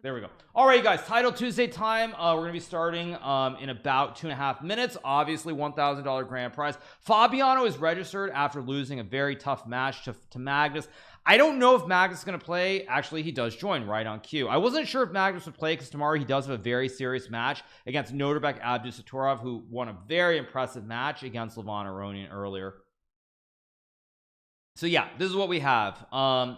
There we go. All right, guys, Title Tuesday time. We're gonna be starting in about 2.5 minutes. Obviously, $1,000 grand prize. Fabiano is registered after losing a very tough match to Magnus. I don't know if Magnus is gonna play. Actually, he does join right on cue. I wasn't sure if Magnus would play because tomorrow he does have a very serious match against Norbek Abdusatorov, who won a very impressive match against Levon Aronian earlier. So yeah, this is what we have.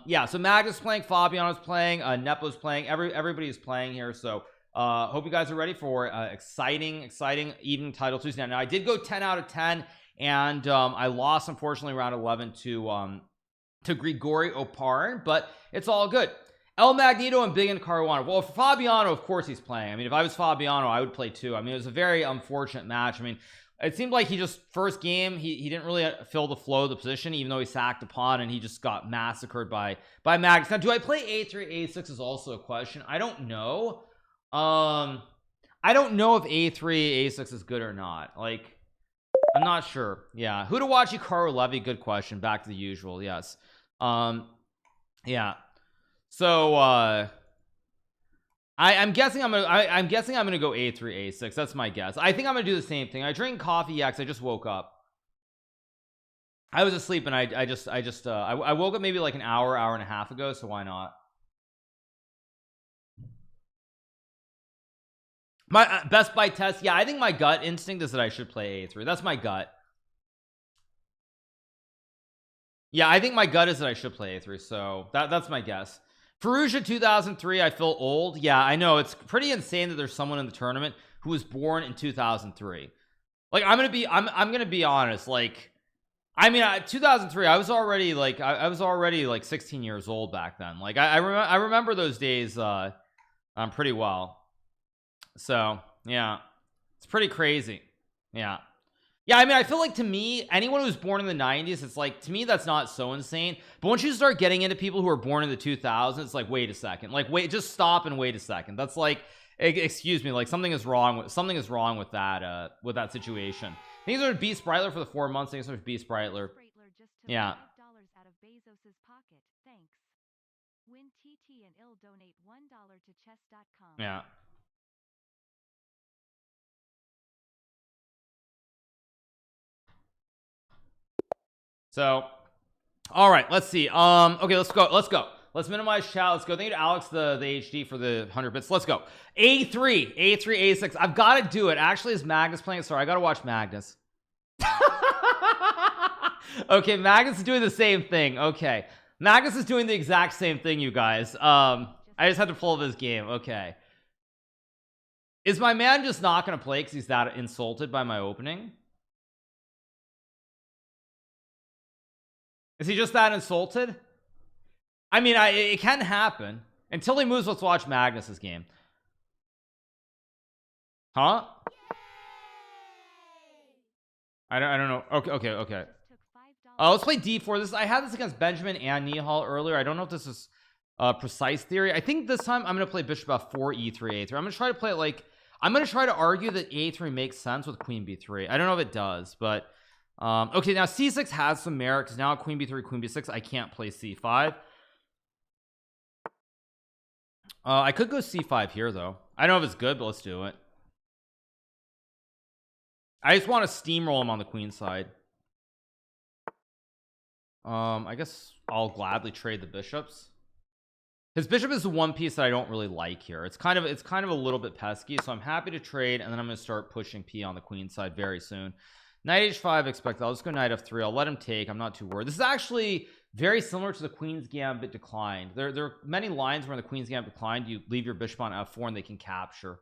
Yeah, so Magnus playing, Fabiano's playing, Nepo's playing, everybody's playing here. So hope you guys are ready for exciting evening Title Tuesday. Now I did go 10 out of 10, and I lost unfortunately round 11 to Grigori Oparin, but it's all good. El Magneto and Big and Caruana. Well, for Fabiano, of course he's playing. I mean, if I was Fabiano, I would play too. I mean, it was a very unfortunate match. I mean, it seemed like he just first game he didn't really fill the flow of the position, even though he sacked a pawn, and he just got massacred by Magnus. Now, do I play a3 a6 is also a question. I don't know. I don't know if a3 a6 is good or not. Like, I'm not sure. Yeah, who to watch? Hikaru Levy, good question. Back to the usual. Yes. Yeah, so I'm guessing I'm gonna go a3 a6. That's my guess. I think I'm gonna do the same thing. I drink coffee, yeah, because I just woke up. I was asleep, and I woke up maybe like an hour and a half ago, so why not? My best by test, yeah, I think my gut instinct is that I should play a3. That's my gut. Yeah, I think my gut is that I should play a3, so that's my guess. Ferrugia 2003, I feel old. Yeah, I know, it's pretty insane that there's someone in the tournament who was born in 2003. Like, I'm gonna be honest. Like, I mean, 2003, I was already like I was already like 16 years old back then. Like, I remember those days pretty well. So yeah, it's pretty crazy. Yeah. Yeah, I mean, I feel like, to me, anyone who was born in the 90s, it's like, to me, that's not so insane. But once you start getting into people who are born in the 2000s, it's like, wait a second. Like, wait, just stop and wait a second. That's like, excuse me, like something is wrong with that situation. Things are B Sprightler for the 4 months. Things are B Sprightler. Yeah. Yeah. So, all right, let's see. Okay, let's go. Let's minimize chat. Let's go. Thank you to Alex, the HD, for the 100 bits. Let's go. A3 a6. I've got to do it. Actually, is Magnus playing? Sorry, I got to watch Magnus. Okay, Magnus is doing the same thing. Okay, Magnus is doing the exact same thing, you guys. I just had to pull this game. Okay, is my man just not gonna play because he's that insulted by my opening? Is he just that insulted? I mean, it can happen. Until he moves, let's watch Magnus's game. Huh? I don't know. Okay. Let's play d4. I had this against Benjamin and Nihal earlier. I don't know if this is precise theory. I think this time I'm gonna play bishop f4 e3 a3. I'm gonna try to play it like, I'm gonna try to argue that a3 makes sense with queen b3. I don't know if it does, but okay, now c6 has some merit because now queen b3 queen b6 I can't play c5. I could go c5 here though. I don't know if it's good, but let's do it. I just want to steamroll him on the queen side. I guess I'll gladly trade the bishops. His bishop is the one piece that I don't really like here. It's kind of a little bit pesky, so I'm happy to trade, and then I'm going to start pushing p on the queen side very soon. Knight h5 expected. I'll just go knight f3. I'll let him take. I'm not too worried. This is actually very similar to the Queen's Gambit declined. There are many lines where in the Queen's Gambit declined, you leave your bishop on f4 and they can capture.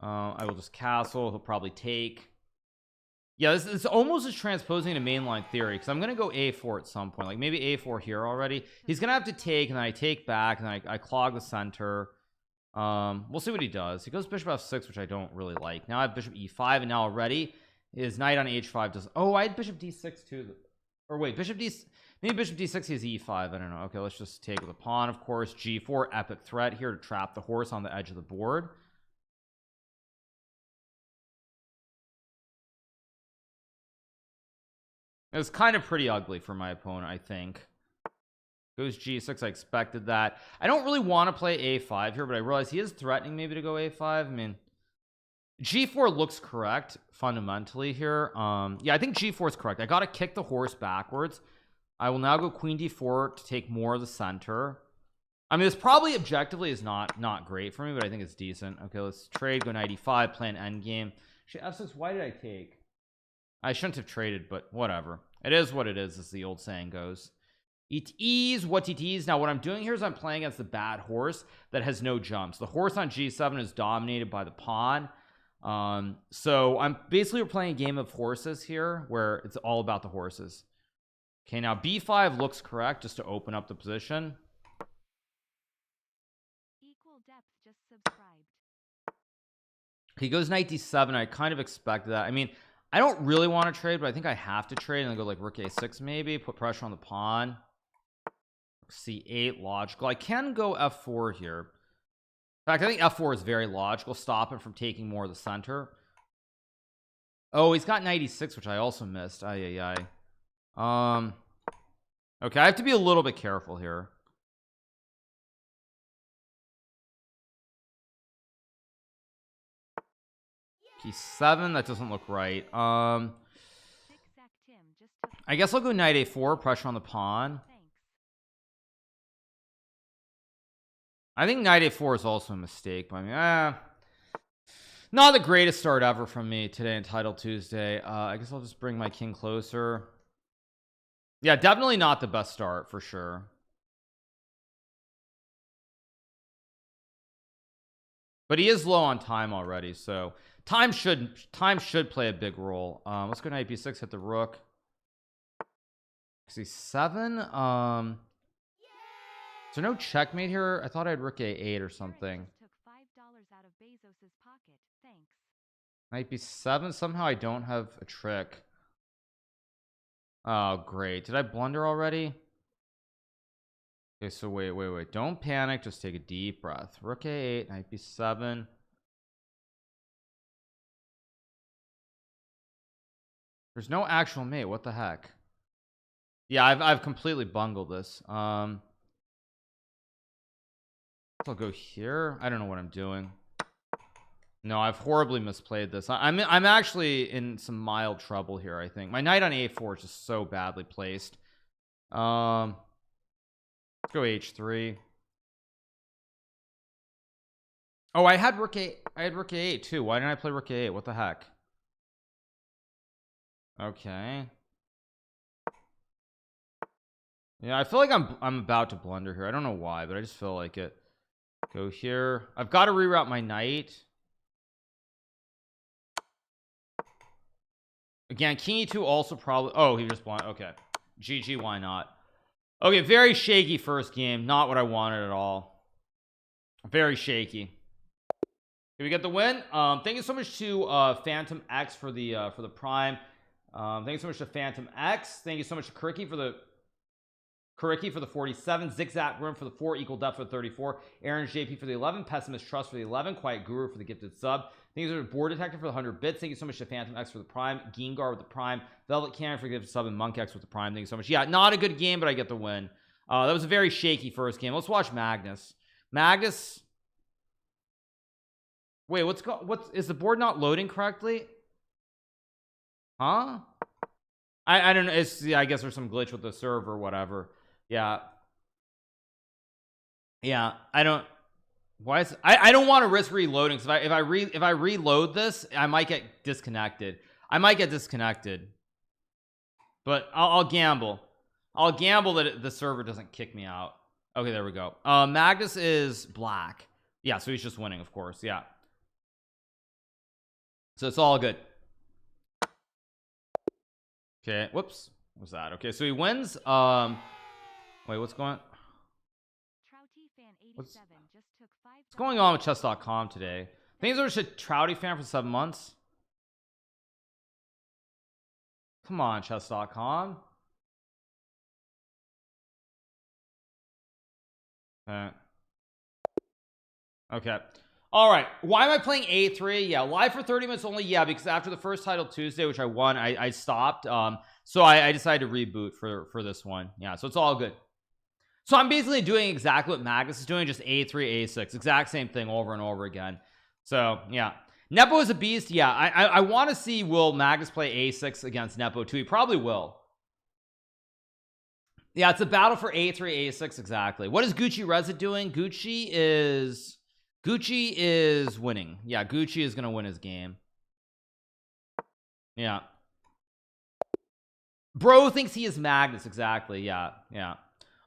I will just castle. He'll probably take. Yeah, this is almost as transposing to mainline theory, because I'm gonna go a4 at some point, like maybe a4 here already. He's gonna have to take, and then I take back, and then I clog the center. We'll see what he does. He goes bishop f6, which I don't really like. Now I have bishop e5, and now already his knight on h5 does. Oh, I had bishop d6 too. Or wait, maybe bishop d6 he has e5. I don't know. Okay, let's just take with a pawn, of course. g4, epic threat here to trap the horse on the edge of the board. It was kind of pretty ugly for my opponent, I think. Goes g6. I expected that. I don't really want to play a5 here, but I realize he is threatening maybe to go a5. I mean, g4 looks correct fundamentally here. Yeah, I think g4 is correct. I got to kick the horse backwards. I will now go queen d4 to take more of the center. I mean, this probably objectively is not great for me, but I think it's decent. Okay, let's trade, go knight e5, play an endgame. f6, why did I take? I shouldn't have traded, but whatever. It is what it is, as the old saying goes. It is what it is. Now what I'm doing here is I'm playing against the bad horse that has no jumps. The horse on g7 is dominated by the pawn. So I'm basically playing a game of horses here where it's all about the horses. Okay, now b5 looks correct just to open up the position. Equal depth just subscribed. He goes knight d7. I kind of expected that. I mean, I don't really want to trade, but I think I have to trade and then go like rook a6 maybe, put pressure on the pawn. c8 logical. I can go f4 here. In fact, I think f4 is very logical. Stop him from taking more of the center. Oh, he's got knight e6, which I also missed. Okay, I have to be a little bit careful here. e7, that doesn't look right. I guess I'll go knight a4, pressure on the pawn. I think knight a4 is also a mistake, but I mean, not the greatest start ever from me today in Title Tuesday. I guess I'll just bring my king closer. Yeah, definitely not the best start for sure. But he is low on time already, so time should play a big role. Let's go knight b6, hit the rook. c7. Is there no checkmate here? I thought I had rook a8 or something. Took $5 out of Bezos's pocket. Thanks. Knight b7. Somehow I don't have a trick. Oh, great. Did I blunder already? Okay, so wait. Don't panic. Just take a deep breath. Rook a8, knight b7. There's no actual mate. What the heck? Yeah, I've completely bungled this. I'll go here. I don't know what I'm doing. No, I've horribly misplayed this. I'm actually in some mild trouble here. I think my knight on a4 is just so badly placed. Let's go h3. Oh, I had rook a8 too. Why didn't I play rook a8? What the heck? Okay. Yeah, I feel like I'm about to blunder here. I don't know why, but I just feel like it. Go here. I've got to reroute my knight. Again, king e2 also probably. Oh, he just blundered. Okay. GG, why not? Okay, very shaky first game. Not what I wanted at all. Very shaky. Can we get the win? Thank you so much to Phantom X for the prime. Thank you so much to Phantom X. Thank you so much to Kuriki for the 47, Zigzag Room for the 4, Equal Depth for the 34, Aaron JP for the 11, Pessimist Trust for the 11, Quiet Guru for the gifted sub. Thank you so much to Board Detector for the 100 bits. Thank you so much to Phantom X for the prime, Gengar with the prime, Velvet Cannon for the gifted sub, and Monk X with the prime. Thank you so much. Yeah, not a good game, but I get the win. That was a very shaky first game. Let's watch Magnus. Magnus. Wait, what is the board not loading correctly? Huh? I don't know. Yeah, I guess there's some glitch with the server or whatever. Yeah, I don't. Why is I don't want to risk reloading, because if I reload this, I might get disconnected. But I'll gamble. I'll gamble that the server doesn't kick me out. Okay, there we go. Magnus is black. Yeah, so he's just winning, of course. Yeah, so it's all good. Okay, whoops, what was that? Okay, so he wins. Wait, what's going on with chess.com today? Things are just a Trouty fan for 7 months. Come on, chess.com. Okay. All right. Why am I playing a3? Yeah, live for 30 minutes only. Yeah, because after the first Title Tuesday, which I won, I stopped. So I decided to reboot for this one. Yeah, so it's all good. So I'm basically doing exactly what Magnus is doing, just A3 A6, exact same thing over and over again. So yeah, Nepo is a beast. Yeah, I want to see, will Magnus play A6 against Nepo too? He probably will. Yeah, it's a battle for A3 A6. Exactly. What is Gucci Reza doing? Gucci is winning. Yeah, Gucci is gonna win his game. Yeah, bro thinks he is Magnus. Exactly. Yeah.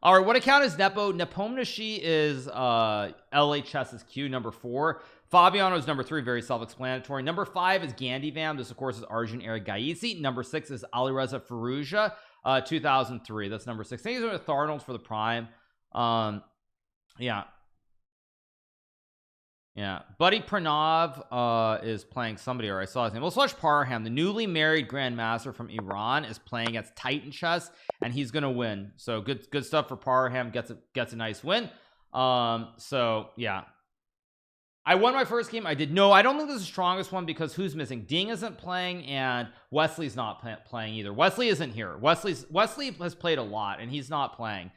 All right, what account is Nepo? Nepomniachtchi is LHS's Q number 4. Fabiano is number 3, very self-explanatory. Number 5 is Gandivam. This of course is Arjun Erigaisi. Number 6 is Alireza Firouzja, 2003. That's number 6. I think these are Tharnals for the prime. Yeah, Buddy Pranav is playing somebody, or I saw his name. Let's watch Parham. The newly married grandmaster from Iran is playing against Titan Chess, and he's gonna win. So good stuff for Parham. Gets a nice win. So yeah, I won my first game. I don't think this is the strongest one, because who's missing? Ding isn't playing, and Wesley's not playing either. Wesley isn't here. Wesley has played a lot, and he's not playing.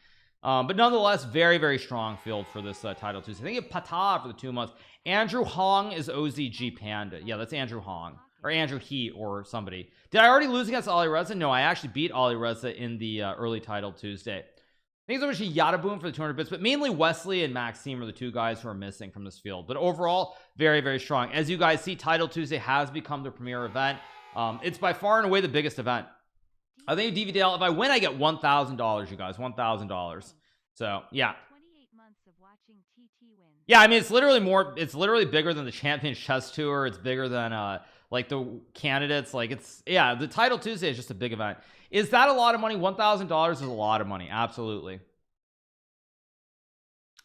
But nonetheless, very strong field for this title Tuesday. I think it Pata for the 2 months. Andrew Hong is OZG Panda. Yeah, that's Andrew Hong, or Andrew Heat, or somebody. Did I already lose against Ali Reza? No, I actually beat Ali Reza in the early title Tuesday. Thanks so much to Yada Boom for the 200 bits, but mainly Wesley and Maxime are the 2 guys who are missing from this field. But overall, very strong. As you guys see, Title Tuesday has become the premier event. It's by far and away the biggest event. I think DVDL, if I win, I get $1,000, you guys. $1,000. So yeah. 28 months of watching TT win. Yeah, I mean, it's literally bigger than the Champions Chess Tour. It's bigger than like the candidates. Like, it's, yeah, the Title Tuesday is just a big event. Is that a lot of money? $1,000 is a lot of money. Absolutely.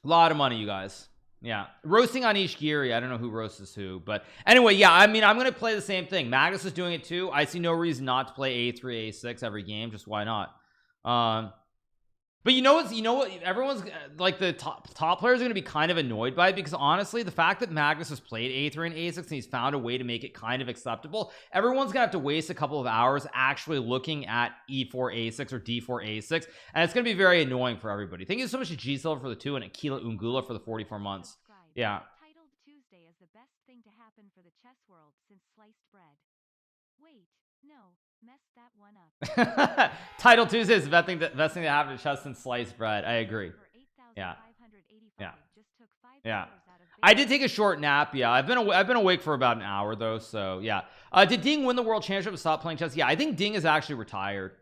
A lot of money, you guys. Yeah, roasting Anish Giri. I don't know who roasts who, but anyway, yeah, I mean, I'm gonna play the same thing. Magnus is doing it too. I see no reason not to play A3 A6 every game. Just why not? But you know what, everyone's like, the top players are going to be kind of annoyed by it, because honestly, the fact that Magnus has played A3 and A6 and he's found a way to make it kind of acceptable, everyone's gonna have to waste a couple of hours actually looking at E4 A6 or D4 A6, and it's going to be very annoying for everybody. Thank you so much to G Silver for the 2 and Akila Ungula for the 44 months. Yeah. Titled Tuesday is the best thing to happen for the chess world since sliced bread. Wait, no, messed that one up. Title Tuesday is the best thing that happened to chess since sliced bread. I agree. Yeah. I did take a short nap. Yeah, I've been awake for about an hour though. So yeah. Did Ding win the world championship and stop playing chess? Yeah, I think Ding is actually retired.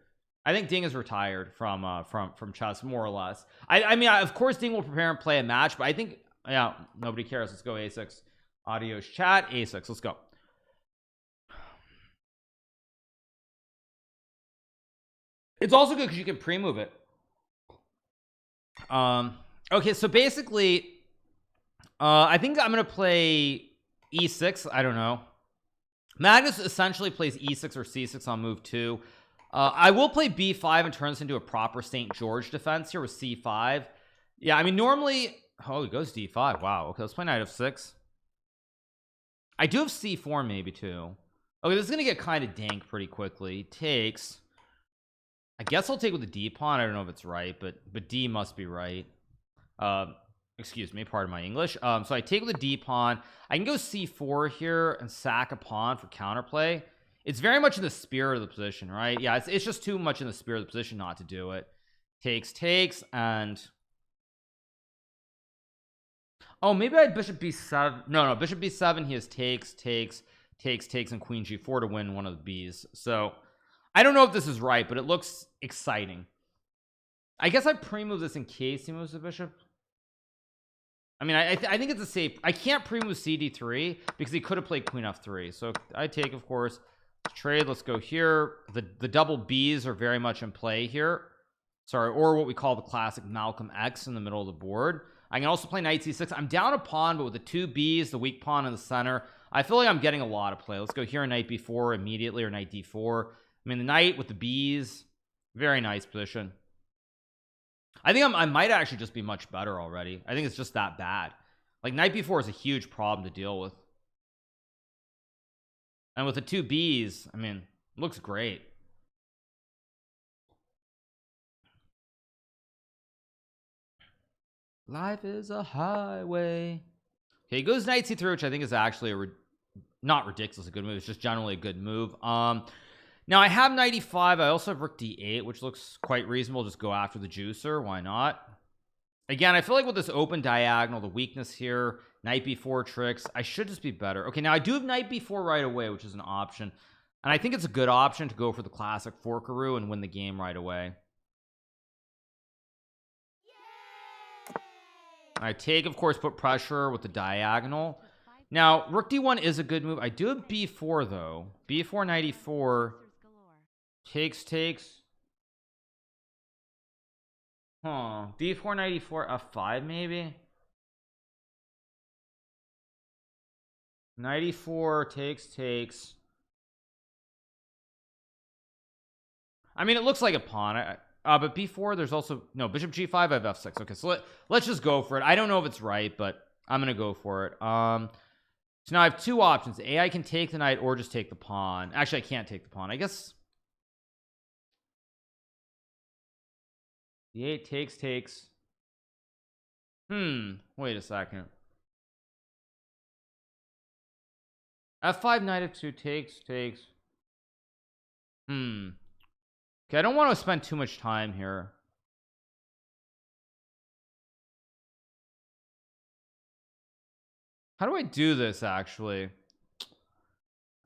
I think Ding is retired from chess, more or less. I mean, of course Ding will prepare and play a match, but I think, yeah, nobody cares. Let's go A6. Adios chat. A6. Let's go. It's also good because you can pre-move it. Okay, so basically, I think I'm gonna play E6. I don't know. Magnus essentially plays E6 or C6 on move 2. I will play B5 and turn this into a proper St. George defense here with C5. Yeah, I mean, normally, oh, he goes D5. Wow. Okay, let's play knight f6. I do have C4 maybe too. Okay, this is gonna get kind of dank pretty quickly. Takes. I guess I'll take with the D pawn. I don't know if it's right, but D must be right. Excuse me, pardon my English. So I take with the D pawn. I can go C4 here and sack a pawn for counterplay. It's very much in the spirit of the position, right? Yeah, it's just too much in the spirit of the position not to do it. Takes, and oh, maybe I had bishop B7. No, bishop B7. He has takes, and queen G4 to win one of the Bs. So I don't know if this is right, but it looks exciting. I guess I pre-move this in case he moves the bishop. I mean, I think it's a safe. I can't pre-move CD3 because he could have played queen F3. So I take, of course, trade. Let's go here. The double Bs are very much in play here. Sorry, or what we call the classic Malcolm X in the middle of the board. I can also play knight C6. I'm down a pawn, but with the 2 Bs, the weak pawn in the center, I feel like I'm getting a lot of play. Let's go here, knight B4 immediately, or knight D4. I mean, the knight with the Bs, very nice position. I think I might actually just be much better already. I think it's just that bad. Like, knight B4 is a huge problem to deal with. And with the 2 Bs, I mean, looks great. Life is a highway. Okay, he goes knight c3, which I think is actually not ridiculously good move. It's just generally a good move. Now I have knight e5. I also have rook d8, which looks quite reasonable. Just go after the juicer. Why not? Again, I feel like with this open diagonal, the weakness here, knight b4 tricks, I should just be better. Okay, now I do have knight b4 right away, which is an option. And I think it's a good option to go for the classic Hikaru and win the game right away. I take, of course, put pressure with the diagonal. Now rook d1 is a good move. I do have b4 though. b4 knight e4 takes d4 knight e4 f5 maybe. Knight e4 takes. I mean, it looks like a pawn. But b4, there's also no bishop g5. I have f6. Okay, so let's just go for it. I don't know if it's right, but I'm gonna go for it. So now I have two options. I can take the knight or just take the pawn. Actually, I can't take the pawn. I guess d8 takes. Wait a second. f5 knight f2 takes. Okay, I don't want to spend too much time here. How do I do this actually?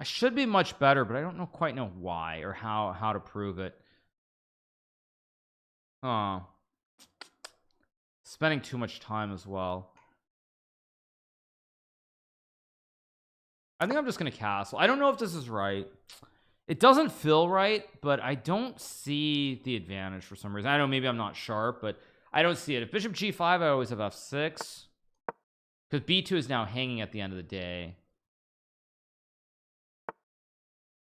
I should be much better, but I don't quite know why or how to prove it. Spending too much time as well. I think I'm just gonna castle. I don't know if this is right. It doesn't feel right, but I don't see the advantage for some reason. I know maybe I'm not sharp, but I don't see it. If bishop g5, I always have f6 because b2 is now hanging at the end of the day.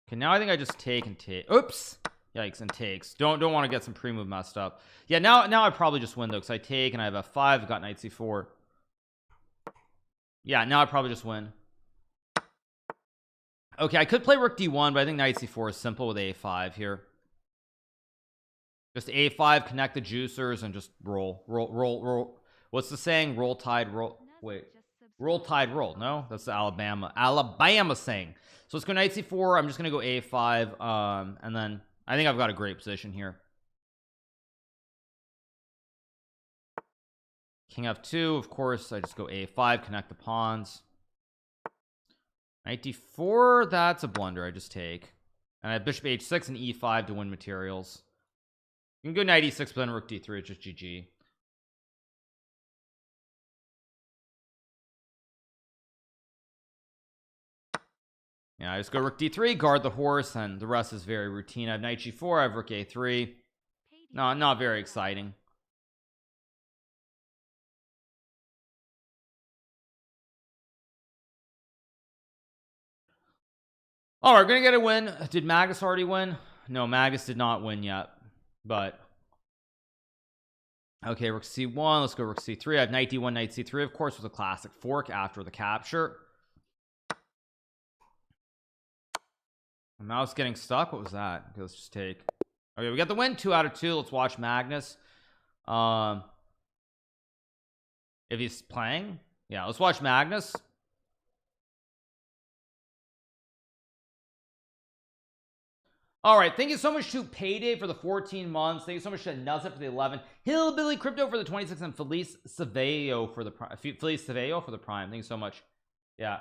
Okay, now I think I just take and take. Oops, yikes, and takes. Don't want to get some pre-move messed up. Yeah, now I probably just win though because I take and I have f5. I've got knight c4. Yeah, now I probably just win. Okay, I could play rook d1, but I think knight c4 is simple with a5 here. Just a5, connect the juicers, and just roll. What's the saying? Roll tide roll. Wait, roll tide roll. No, that's the Alabama saying. So let's go knight c4. I'm just gonna go a5, and then I think I've got a great position here. King f2. Of course, I just go a5, connect the pawns. Knight d4, that's a blunder. I just take, and I have bishop h6 and e5 to win materials. You can go knight e6, but then rook d3. It's just GG. Yeah, I just go rook d3, guard the horse, and the rest is very routine. I have knight g4. I have rook a3. No, not very exciting. All right, we're gonna get a win. Did Magnus already win? No, Magnus did not win yet, but okay, rook c1. Let's go rook c3. I have knight d1, knight c3, of course, with a classic fork after the capture. My mouse getting stuck. What was that? Okay, let's just take. Okay, we got the win. 2 out of 2. Let's watch Magnus. If he's playing, yeah, let's watch Magnus. All right, thank you so much to Payday for the 14 months. Thank you so much to Nuzit for the 11, Hillbilly Crypto for the 26, and Felice Savello for the prime. Thank you so much. Yeah.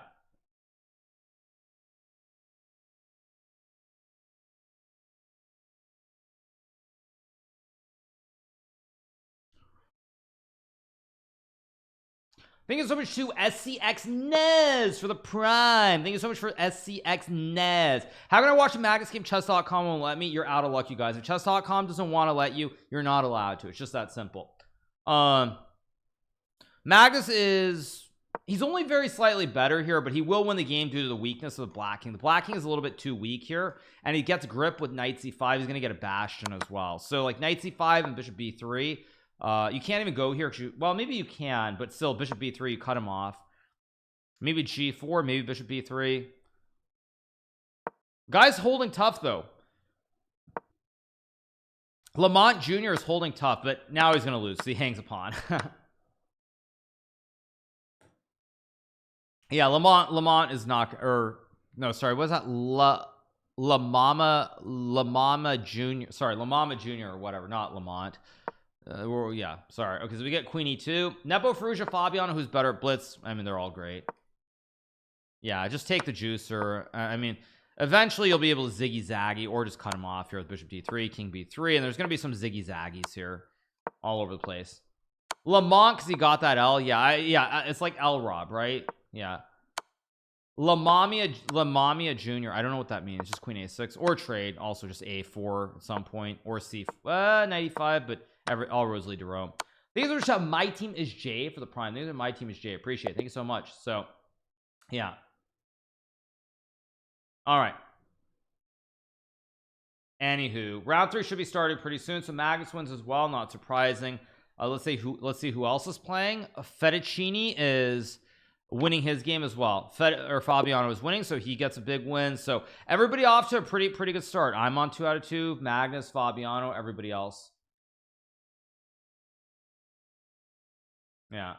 Thank you so much to SCX Nez for the prime. Thank you so much for SCX Nez. How can I watch a Magnus game? Chess.com won't let me. You're out of luck, you guys. If Chess.com doesn't want to let you, you're not allowed to. It's just that simple. Magnus is... He's only very slightly better here, but he will win the game due to the weakness of the Black King. The Black King is a little bit too weak here, and he gets grip with Knight C5. He's going to get a Bastion as well. So like Knight C5 and Bishop B3. You can't even go here. Well, maybe you can, but still Bishop B3, you cut him off. Maybe G4, maybe Bishop B3. Guy's holding tough though. Lamont Jr. is holding tough, but now he's gonna lose, so he hangs a pawn. Yeah, Lamont is not, or no, sorry, what was that? La Mama Junior. Sorry, La Mama Junior or whatever, not Lamont. Yeah, sorry. Okay, so we get Queen E2, Nepo, Ferrugia, Fabiano, who's better at blitz. I mean, they're all great. Yeah, just take the juicer. I mean, eventually you'll be able to ziggy zaggy or just cut him off here with Bishop D3, King B3, and there's gonna be some ziggy zaggies here all over the place. Lamont, because he got that L. Yeah, it's like L Rob, right? Yeah. Lamamia Jr. I don't know what that means. Just Queen A6 or trade. Also just A4 at some point or C 95, but all roads lead to Rome. These are just my team is J for the prime. These are my team is J. Appreciate it. Thank you so much. So yeah. All right. Anywho, round 3 should be starting pretty soon. So Magnus wins as well. Not surprising. Let's see who else is playing. Fettuccini is winning his game as well. Fabiano is winning, so he gets a big win. So everybody off to a pretty good start. I'm on 2 out of 2. Magnus, Fabiano, everybody else. Yeah.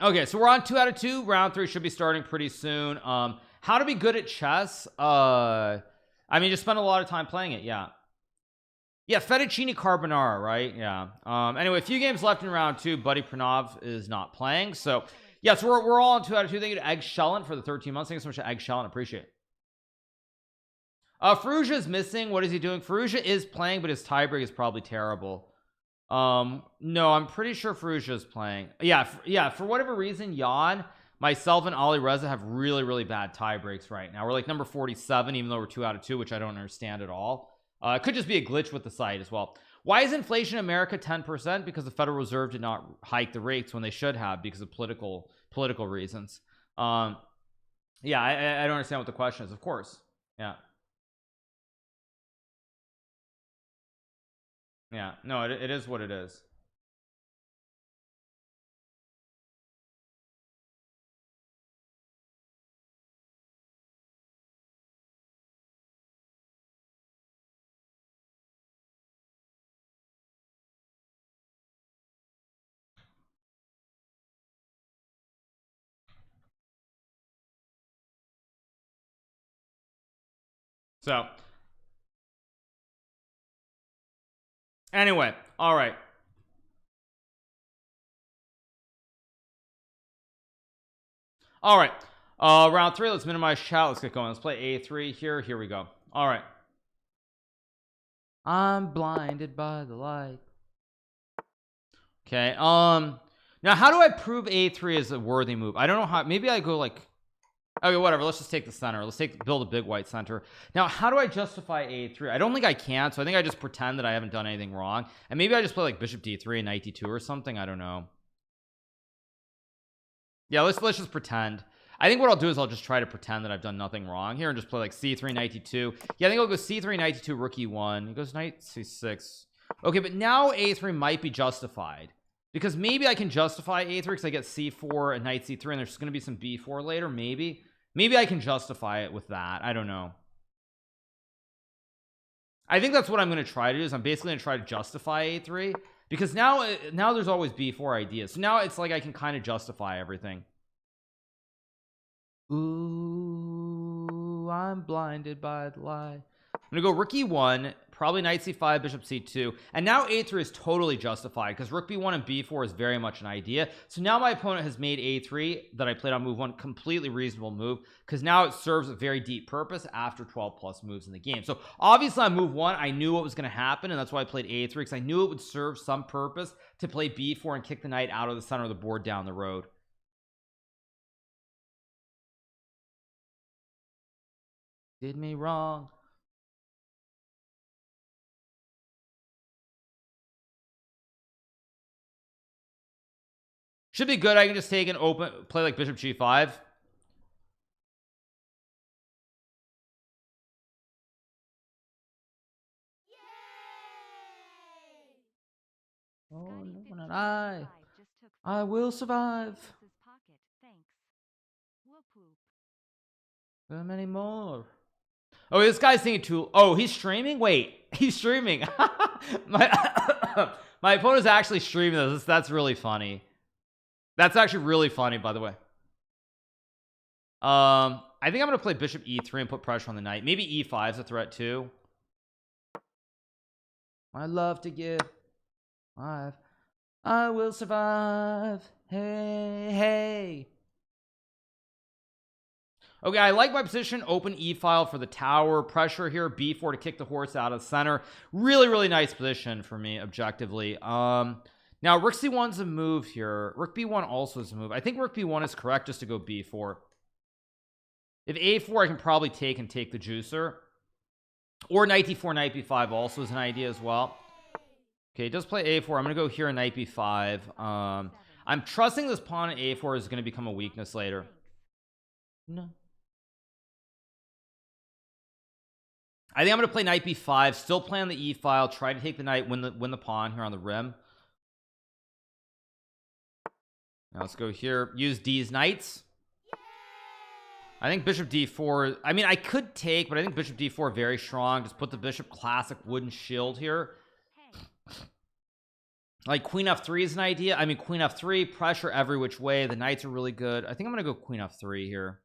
Okay, so we're on 2 out of 2. Round 3 should be starting pretty soon. How to be good at chess? I mean, just spend a lot of time playing it. Yeah. Yeah, fettuccine carbonara, right? Yeah. Anyway, a few games left in round 2. Buddy Pranav is not playing. So yeah, so we're all on 2 out of 2. Thank you to Egg Shellin for the 13 months. Thank you so much to Egg Shellin. Appreciate it. Ferrugia is missing. What is he doing? Ferrugia is playing, but his tiebreak is probably terrible. No, I'm pretty sure Ferrugia is playing. Yeah, for whatever reason, Jan, myself, and Ali Reza have really bad tie breaks right now. We're like number 47, even though we're 2 out of 2, which I don't understand at all. It could just be a glitch with the site as well. Why is inflation in America 10%? Because the Federal Reserve did not hike the rates when they should have because of political reasons. Yeah, I don't understand what the question is. Of course. Yeah, no, it is what it is. So anyway, all right. Round 3, let's minimize chat. Let's get going. Let's play A3 here we go. All right. I'm blinded by the light. Okay. Now how do I prove A3 is a worthy move? I don't know how. Maybe I go like, okay, whatever, let's just take the center. Let's build a big white center. Now how do I justify A3? I don't think I can, so I think I just pretend that I haven't done anything wrong, and maybe I just play like bishop D3 and knight D2 or something. I don't know. Yeah, let's just pretend. I think what I'll do is I'll just try to pretend that I've done nothing wrong here and just play like C3 knight D2. Yeah, I think I'll go C3 knight D2 rook E1. He goes knight C6. Okay, but now A3 might be justified because maybe I can justify A3 because I get C4 and knight C3 and there's going to be some B4 later. Maybe I can justify it with that. I don't know. I think that's what I'm going to try to do is I'm basically going to try to justify A3 because now there's always B4 ideas. So now it's like I can kind of justify everything. Ooh, I'm blinded by the light. I'm gonna go rook E1, probably knight C5, bishop C2, and now A3 is totally justified because rook B1 and B4 is very much an idea. So now my opponent has made A3 that I played on move 1 completely reasonable move because now it serves a very deep purpose after 12 plus moves in the game. So obviously on move 1 I knew what was going to happen, and that's why I played A3 because I knew it would serve some purpose to play B4 and kick the knight out of the center of the board down the road. Did me wrong. Should be good. I can just take an open play like bishop G5. Oh, no, not I will survive. So many more. Oh, this guy's thinking too. Oh, he's streaming. Wait, he's streaming. my my opponent's actually streaming this. That's really funny. That's actually really funny, by the way. I think I'm gonna play bishop e3 and put pressure on the knight. Maybe e5 is a threat too. I love to give 5. I will survive. Hey, hey. Okay, I like my position. Open e file for the tower. Pressure here. b4 to kick the horse out of the center. Really, really nice position for me objectively. Now rook c1's a move here. Rook b1 also is a move. I think rook b1 is correct just to go b4. If a4, I can probably take the juicer. Or knight d4, knight b5 also is an idea as well. Okay, it does play a4. I'm gonna go here, knight b5. I'm trusting this pawn at a4 is gonna become a weakness later. No, I think I'm gonna play knight b5, still play on the e file, try to take the knight, win the pawn here on the rim. Now let's go here, use D's knights. I think bishop d4, I mean I could take, but I think bishop d4 very strong. Just put the bishop classic wooden shield here. Like queen f3 is an idea. I mean queen f3, pressure every which way. The knights are really good. I think I'm gonna go queen f3 here.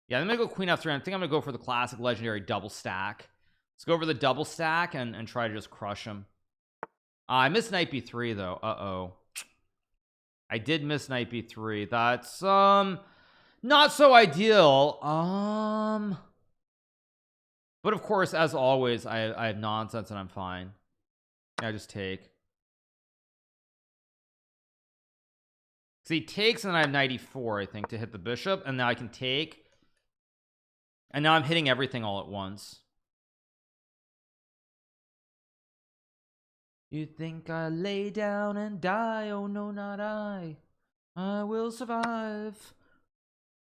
Yeah, I'm gonna go queen f3. I think I'm gonna go for the classic legendary double stack. Let's go over the double stack and try to just crush him. I missed knight b3 though. Uh-oh, I did miss knight b3. That's not so ideal. But of course, as always, I have nonsense and I'm fine. I just take. So he takes and then I have knight e4 I think to hit the bishop, and now I can take, and now I'm hitting everything all at once. You think I lay down and die? Oh no, not I will survive.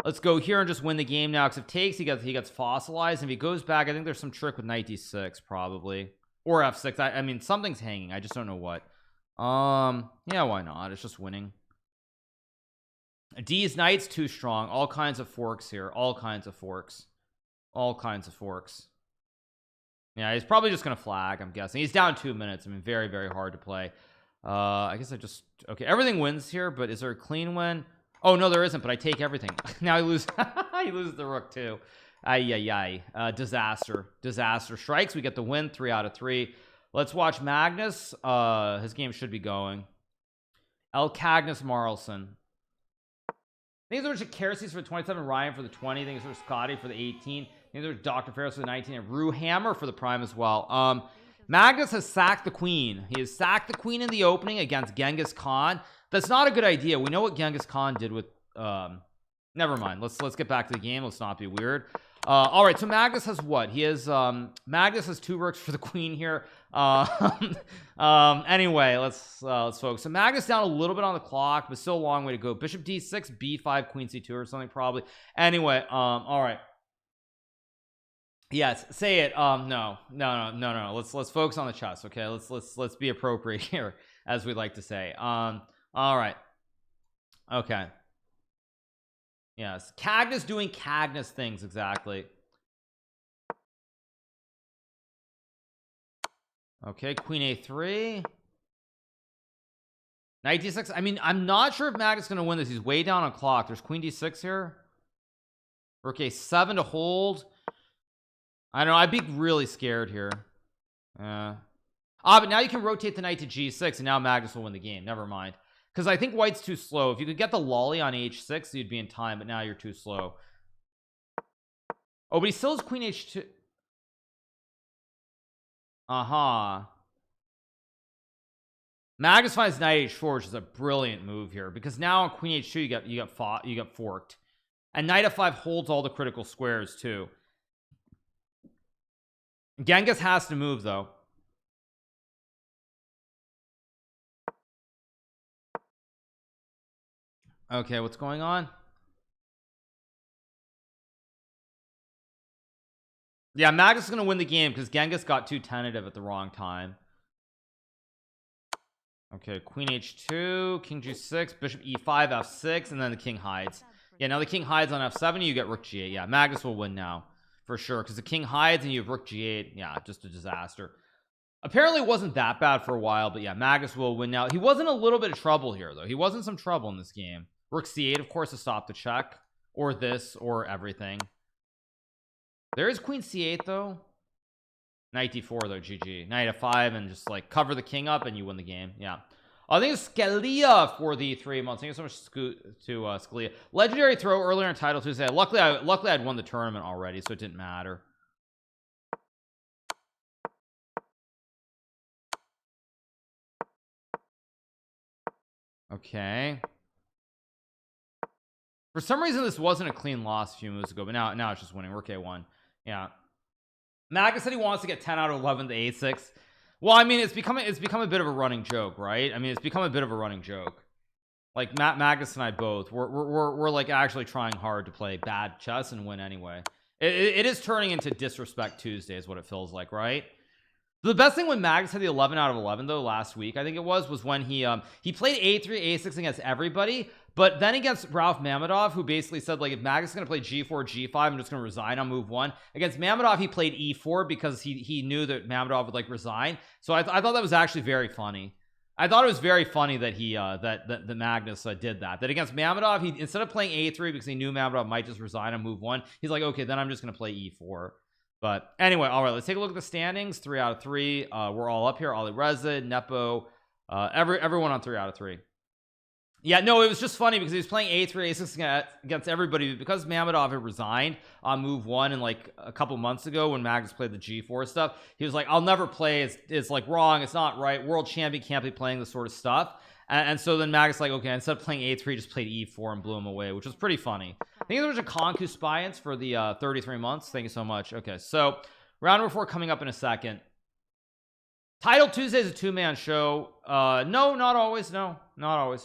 Let's go here and just win the game now, because if takes he gets fossilized, and if he goes back I think there's some trick with knight d6 probably, or f6. I mean something's hanging, I just don't know what. Yeah, why not? It's just winning. D's knight's too strong. All kinds of forks here. All kinds of forks. Yeah, he's probably just gonna flag, I'm guessing. He's down 2 minutes. I mean very, very hard to play. I guess I just, okay, everything wins here, but is there a clean win? Oh no, there isn't, but I take everything. Now I lose. He loses the rook too. Disaster strikes. We get the win, 3 out of 3. Let's watch Magnus. His game should be going. El Cagnus Marlson. I think there's Kersis for the 27, Ryan for the 20. I think there's Scotty for the 18. I think there's Dr. Ferris for the 19, and Rue Hammer for the prime as well. Magnus has sacked the queen. He has sacked the queen in the opening against Genghis Khan. That's not a good idea. We know what Genghis Khan did with never mind. Let's get back to the game. Let's not be weird. All right, so Magnus has what? He has Magnus has 2 rooks for the queen here. Anyway, let's focus. So Magnus down a little bit on the clock, but still a long way to go. Bishop d6, b5, queen c2 or something probably. Anyway, all right. Yes, say it. No. Let's focus on the chess. Okay, let's be appropriate here, as we like to say. All right. Okay. Yes, Cagnus doing Cagnus things, exactly. Okay, queen a3, knight d6. I mean I'm not sure if Magnus is going to win this. He's way down on clock. There's queen d6 here. Rook a7 to hold. I don't know, I'd be really scared here. But now you can rotate the knight to g6 and now Magnus will win the game. Never mind, because I think white's too slow. If you could get the lolly on h6 you'd be in time, but now you're too slow. Oh, but he still has queen h2. Magnus finds knight h4, which is a brilliant move here, because now on queen h2 you got forked, and knight f5 holds all the critical squares too. Genghis has to move though. Okay, what's going on? Yeah, Magnus is going to win the game because Genghis got too tentative at the wrong time. Okay, queen h2, king g6, bishop e5, f6, and then the king hides. Yeah, now the king hides on f7, you get rook g8. Yeah, Magnus will win now for sure, because the king hides and you have rook g8. Yeah, just a disaster. Apparently it wasn't that bad for a while, but yeah, Magnus will win now. He was in a little bit of trouble here though. He was in some trouble in this game. Rook c8, of course, to stop the check, or this, or everything. There is queen c8 though. Knight d4 though. GG. Knight f5 and just like cover the king up and you win the game. Yeah. I think it's Scalia for the 3 months. Thank you so much to Scalia. Legendary throw earlier in Title Tuesday. Luckily I'd won the tournament already, so it didn't matter. Okay. For some reason this wasn't a clean loss a few moves ago, but now it's just winning. Rook a1. Yeah. Magnus said he wants to get 10 out of 11 to a6. Well, I mean, it's become a bit of a running joke, right? I mean, it's become a bit of a running joke. Like Magnus and I both we're like actually trying hard to play bad chess and win anyway. It is turning into disrespect Tuesday is what it feels like, right? The best thing when Magnus had the 11 out of 11 though last week, I think it was when he played a3 a6 against everybody, but then against Ralph Mamedov, who basically said like, if Magnus is going to play g4 g5, I'm just going to resign on move 1. Against Mamedov he played e4 because he knew that Mamedov would like resign. So I thought that was actually very funny. I thought it was very funny that he that Magnus did that against Mamedov. He, instead of playing a3 because he knew Mamedov might just resign on move 1, he's like, okay, then I'm just going to play e4. But anyway, all right, let's take a look at the standings. 3 out of 3. We're all up here. Ali Reza, Nepo, everyone on 3 out of 3. Yeah, no, it was just funny because he was playing a3 a6 against everybody, because Mamedov had resigned on move 1 and like a couple months ago when Magnus played the g4 stuff. He was like, I'll never play, it's like wrong, it's not right, world champion can't be playing this sort of stuff. And so then Magnus like, okay, instead of playing a3 just played e4 and blew him away, which was pretty funny. Thank you so much to Konku Spyance for the 33 months. Thank you so much. Okay, so round number 4 coming up in a second. Title Tuesday is a 2-man show. No, not always. No, not always.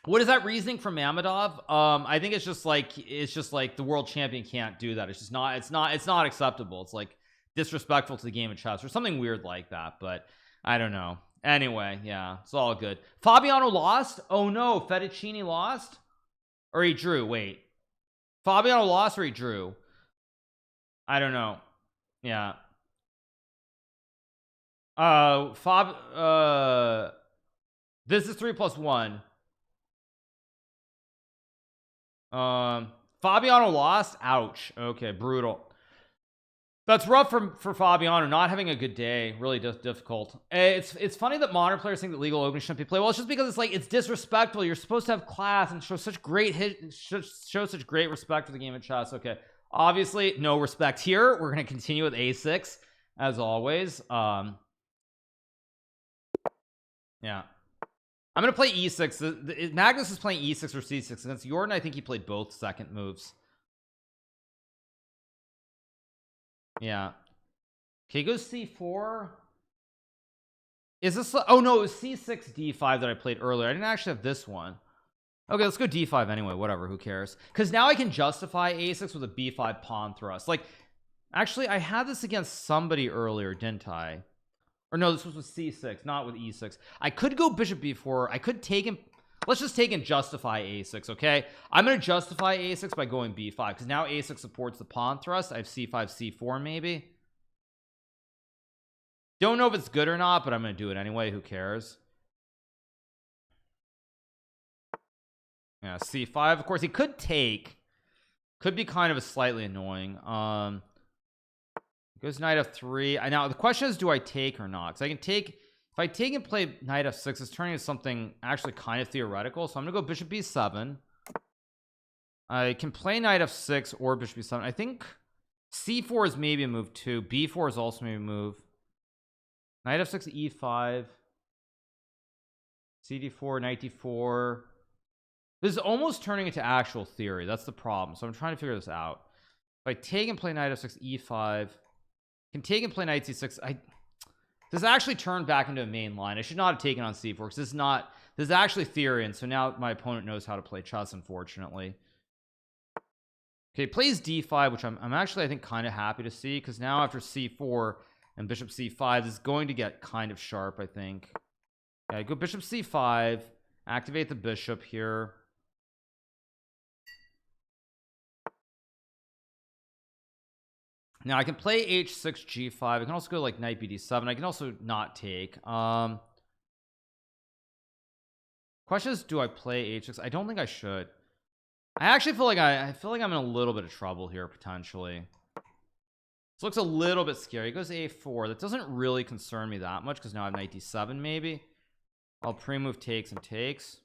What is that reasoning from Mamedov? I think it's just like the world champion can't do that. It's not acceptable. It's like disrespectful to the game of chess or something weird like that, but I don't know. Anyway, yeah, it's all good. Fabiano lost. Oh no, Fettuccini lost, or he drew. Wait, Fabiano lost or he drew? I don't know. Yeah. This is 3+1. Fabiano lost. Ouch. Okay, brutal. That's rough for Fabiano, not having a good day. Really difficult. It's funny that modern players think that legal opening shouldn't be played. Well, it's just because it's like, it's disrespectful. You're supposed to have class and show such great respect for the game of chess. Okay, obviously no respect here. We're going to continue with a6 as always. Yeah, I'm going to play e6. Magnus is playing e6 or c6 against Jordan. I think he played both second moves. Yeah. Okay, goes c4. Is this, oh no, it was c6 d5 that I played earlier. I didn't actually have this one. Okay, let's go d5 anyway, whatever, who cares, because now I can justify a6 with a b5 pawn thrust. Like, actually I had this against somebody earlier, didn't I? Or no, this was with c6, not with e6. I could go bishop b4. I could take him. Let's just take and justify a6. Okay, I'm going to justify a6 by going b5, because now a6 supports the pawn thrust. I have c5 c4 maybe. Don't know if it's good or not, but I'm going to do it anyway. Who cares? Yeah, c5. Of course he could take, could be kind of a slightly annoying. Goes knight f3. Now the question is, do I take or not? Because I can take, if I take and play knight f6, it's turning into something actually kind of theoretical. So I'm gonna go bishop b7. I can play knight f6 or bishop b7. I think c4 is maybe a move too. b4 is also maybe a move. Knight f6 e5, cd4, knight d4. This is almost turning into actual theory. That's the problem. So I'm trying to figure this out. If I take and play knight f6 e5, can take and play knight c6. This actually turned back into a main line. I should not have taken on c4 because this is actually theory, and so now my opponent knows how to play chess, unfortunately. Okay, plays d5, which I'm actually, I think, kind of happy to see, because now after c4 and bishop c5, this is going to get kind of sharp, I think. Okay, go bishop c5, activate the bishop here. Now I can play h6 g5. I can also go like knight bd7. I can also not take. Question is, do I play h6? I don't think I should. I actually feel like I feel like I'm in a little bit of trouble here potentially. This looks a little bit scary. It goes a4. That doesn't really concern me that much because now I have knight d7 maybe. I'll pre-move takes and takes.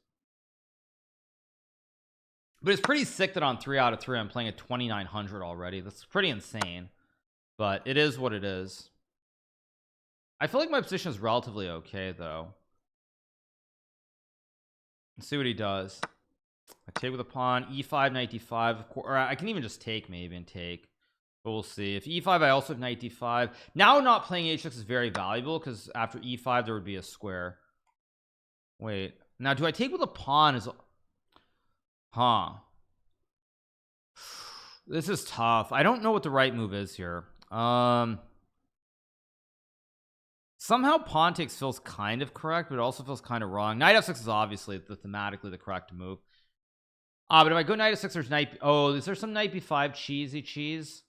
But it's pretty sick that on 3 out of 3 I'm playing at 2900 already. That's pretty insane. But it is what it is. I feel like my position is relatively okay though. Let's see what he does. I take with a pawn, e5, knight d5, of course, or I can even just take maybe and take, but we'll see. If e5, I also have knight d5. Now not playing h6 is very valuable because after e5 there would be a square. Wait, now do I take with a pawn? This is tough. I don't know what the right move is here. Somehow pawn takes feels kind of correct, but it also feels kind of wrong. Knight f6 is obviously thematically the correct move. But if I go knight f6, there's knight. Oh, is there some knight b5 cheesy cheese?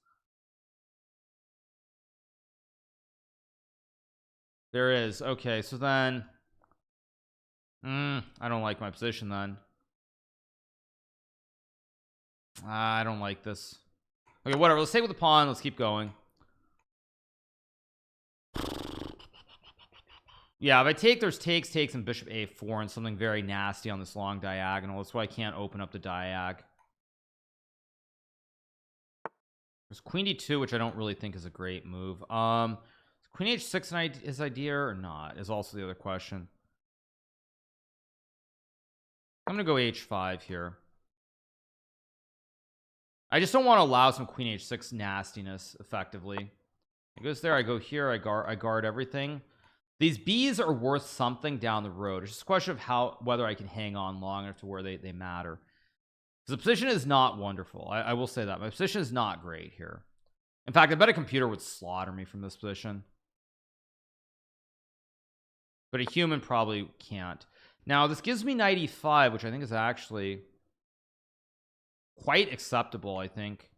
There is. Okay, so then I don't like my position then. I don't like this. Okay, whatever. Let's take with the pawn. Let's keep going. Yeah, if I take, there's takes, and bishop a4 and something very nasty on this long diagonal. That's why I can't open up the diag. There's queen d2, which I don't really think is a great move. Queen h6 his idea or not is also the other question. I'm gonna go h5 here. I just don't want to allow some queen h6 nastiness effectively. It goes there, I go here, I guard everything. These B's are worth something down the road. It's just a question of whether I can hang on long enough to where they matter. Because the position is not wonderful. I will say that my position is not great here. In fact, I bet a computer would slaughter me from this position, but a human probably can't. Now this gives me knight e5, which I think is actually quite acceptable, I think.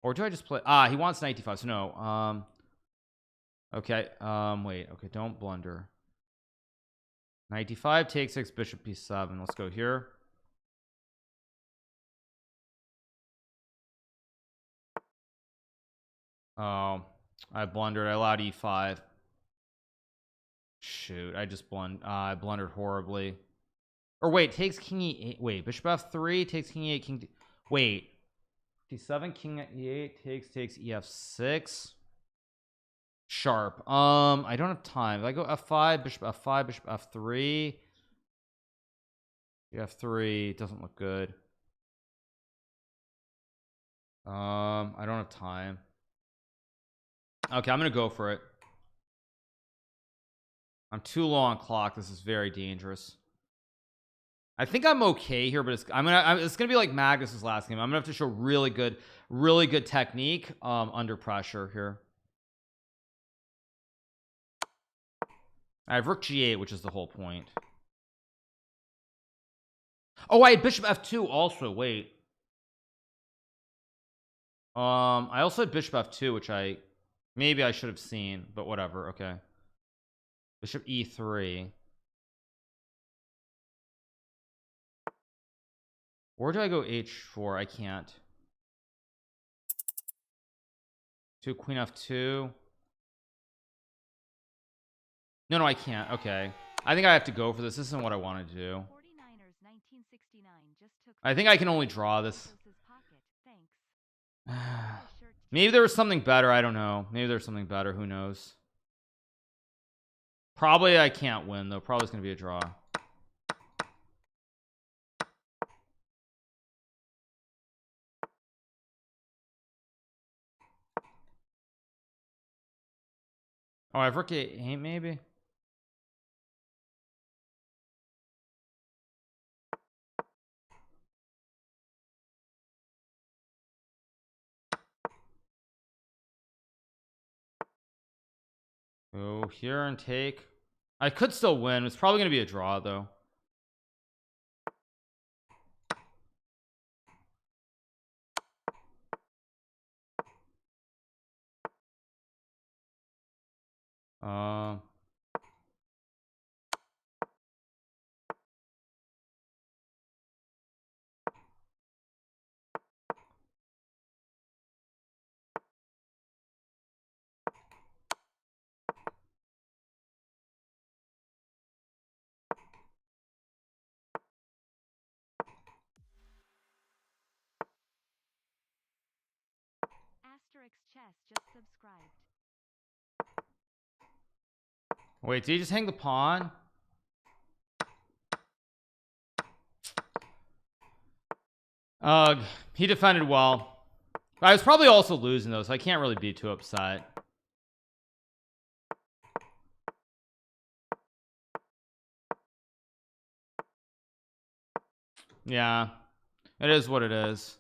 Or do I just play he wants knight d5, so no. Okay, wait, okay, don't blunder. Knight d5 takes 6, bishop b7. Let's go here. Oh, I blundered. I allowed e5. Shoot, I just I blundered horribly. Or wait, takes king e8. Wait, bishop f3 takes king e8, king wait. d7, king e8 takes ef6. Sharp. I don't have time. If I go f5, bishop f5, bishop f3. f3 doesn't look good. I don't have time. Okay, I'm gonna go for it. I'm too low on clock. This is very dangerous. I think I'm okay here, but it's gonna be like Magnus's last game. I'm gonna have to show really good technique under pressure here. I have rook g8, which is the whole point. Oh, I had bishop f2 also. Wait. I also had bishop f2, which maybe I should have seen, but whatever. Okay. Bishop e3. Or do I go h4? I can't. Queen f2. No, I can't. Okay. I think I have to go for this. This isn't what I want to do. I think I can only draw this. Maybe there was something better. I don't know. Maybe there's something better. Who knows? Probably I can't win though. Probably it's gonna be a draw. Oh, I have rook a8 maybe. Go here and take. I could still win. It's probably gonna be a draw though. Asterix Chess just subscribed. Wait, did he just hang the pawn? He defended well. I was probably also losing though, so I can't really be too upset. Yeah, it is what it is.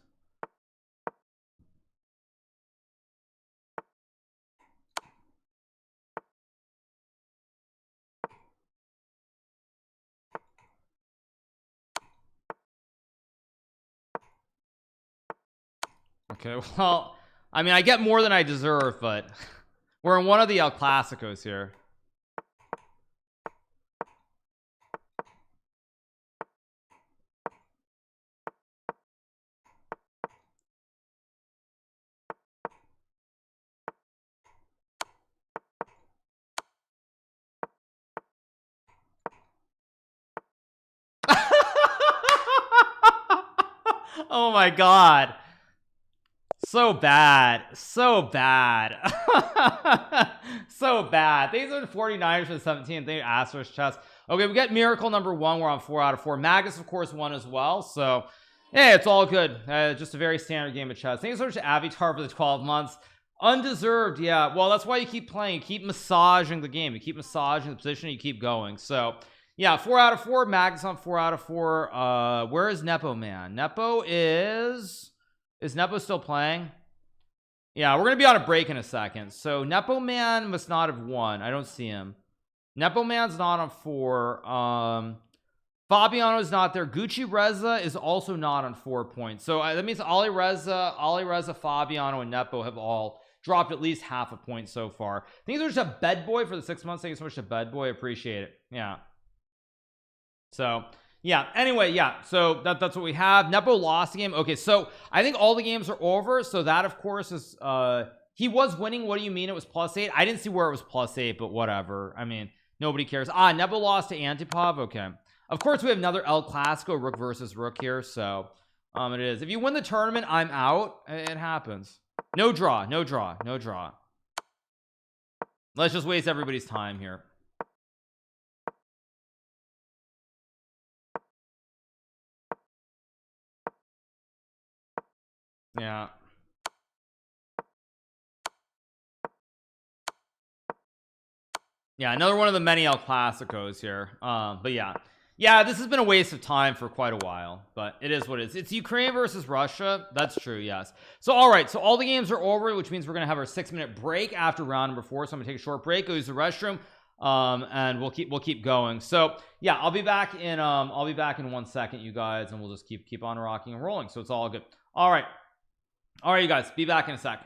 Okay, well, I mean, I get more than I deserve, but we're in one of the El Clasicos here. Oh my god, so bad, so bad. So bad. These are the 49ers for the 17th. They asked for his chest. Okay, we get miracle number 1. We're on 4 out of 4. Magnus of course won as well, so yeah, it's all good. Just a very standard game of chess. Thank you so much to Avatar for the 12 months. Undeserved, yeah. Well, that's why you keep playing. You keep massaging the game. You keep massaging the position. You keep going. So yeah, 4 out of 4. Magnus on 4 out of 4. Where is Nepo Man? Nepo is Nepo still playing? Yeah, we're gonna be on a break in a second. So Nepo Man must not have won. I don't see him. Nepo Man's not on 4. Fabiano's not there. Gucci Reza is also not on 4 points. So that means Ali Reza, Fabiano, and Nepo have all dropped at least half a point so far. Thank you so much to Bed Boy for the 6 months. Thank you so much to Bed Boy. Appreciate it. Yeah. So yeah, anyway, yeah, so that's what we have. Nepo lost the game. Okay, so I think all the games are over, so that of course is he was winning. What do you mean it was +8? I didn't see where it was +8, but whatever. I mean, nobody cares. Nepo lost to Antipov. Okay, of course we have another El Clasico, rook versus rook here, so it is. If you win the tournament, I'm out. It happens. No draw, no draw, no draw. Let's just waste everybody's time here. Yeah. Yeah, another one of the many El Clasicos here. But yeah, this has been a waste of time for quite a while, but it is what it is. It's Ukraine versus Russia. That's true. Yes. So all right, so all the games are over, which means we're gonna have our 6-minute break after round number 4. So I'm gonna take a short break, go use the restroom, and we'll keep going. So yeah, I'll be back in 1 second, you guys, and we'll just keep on rocking and rolling. So it's all good. All right, you guys, be back in a second.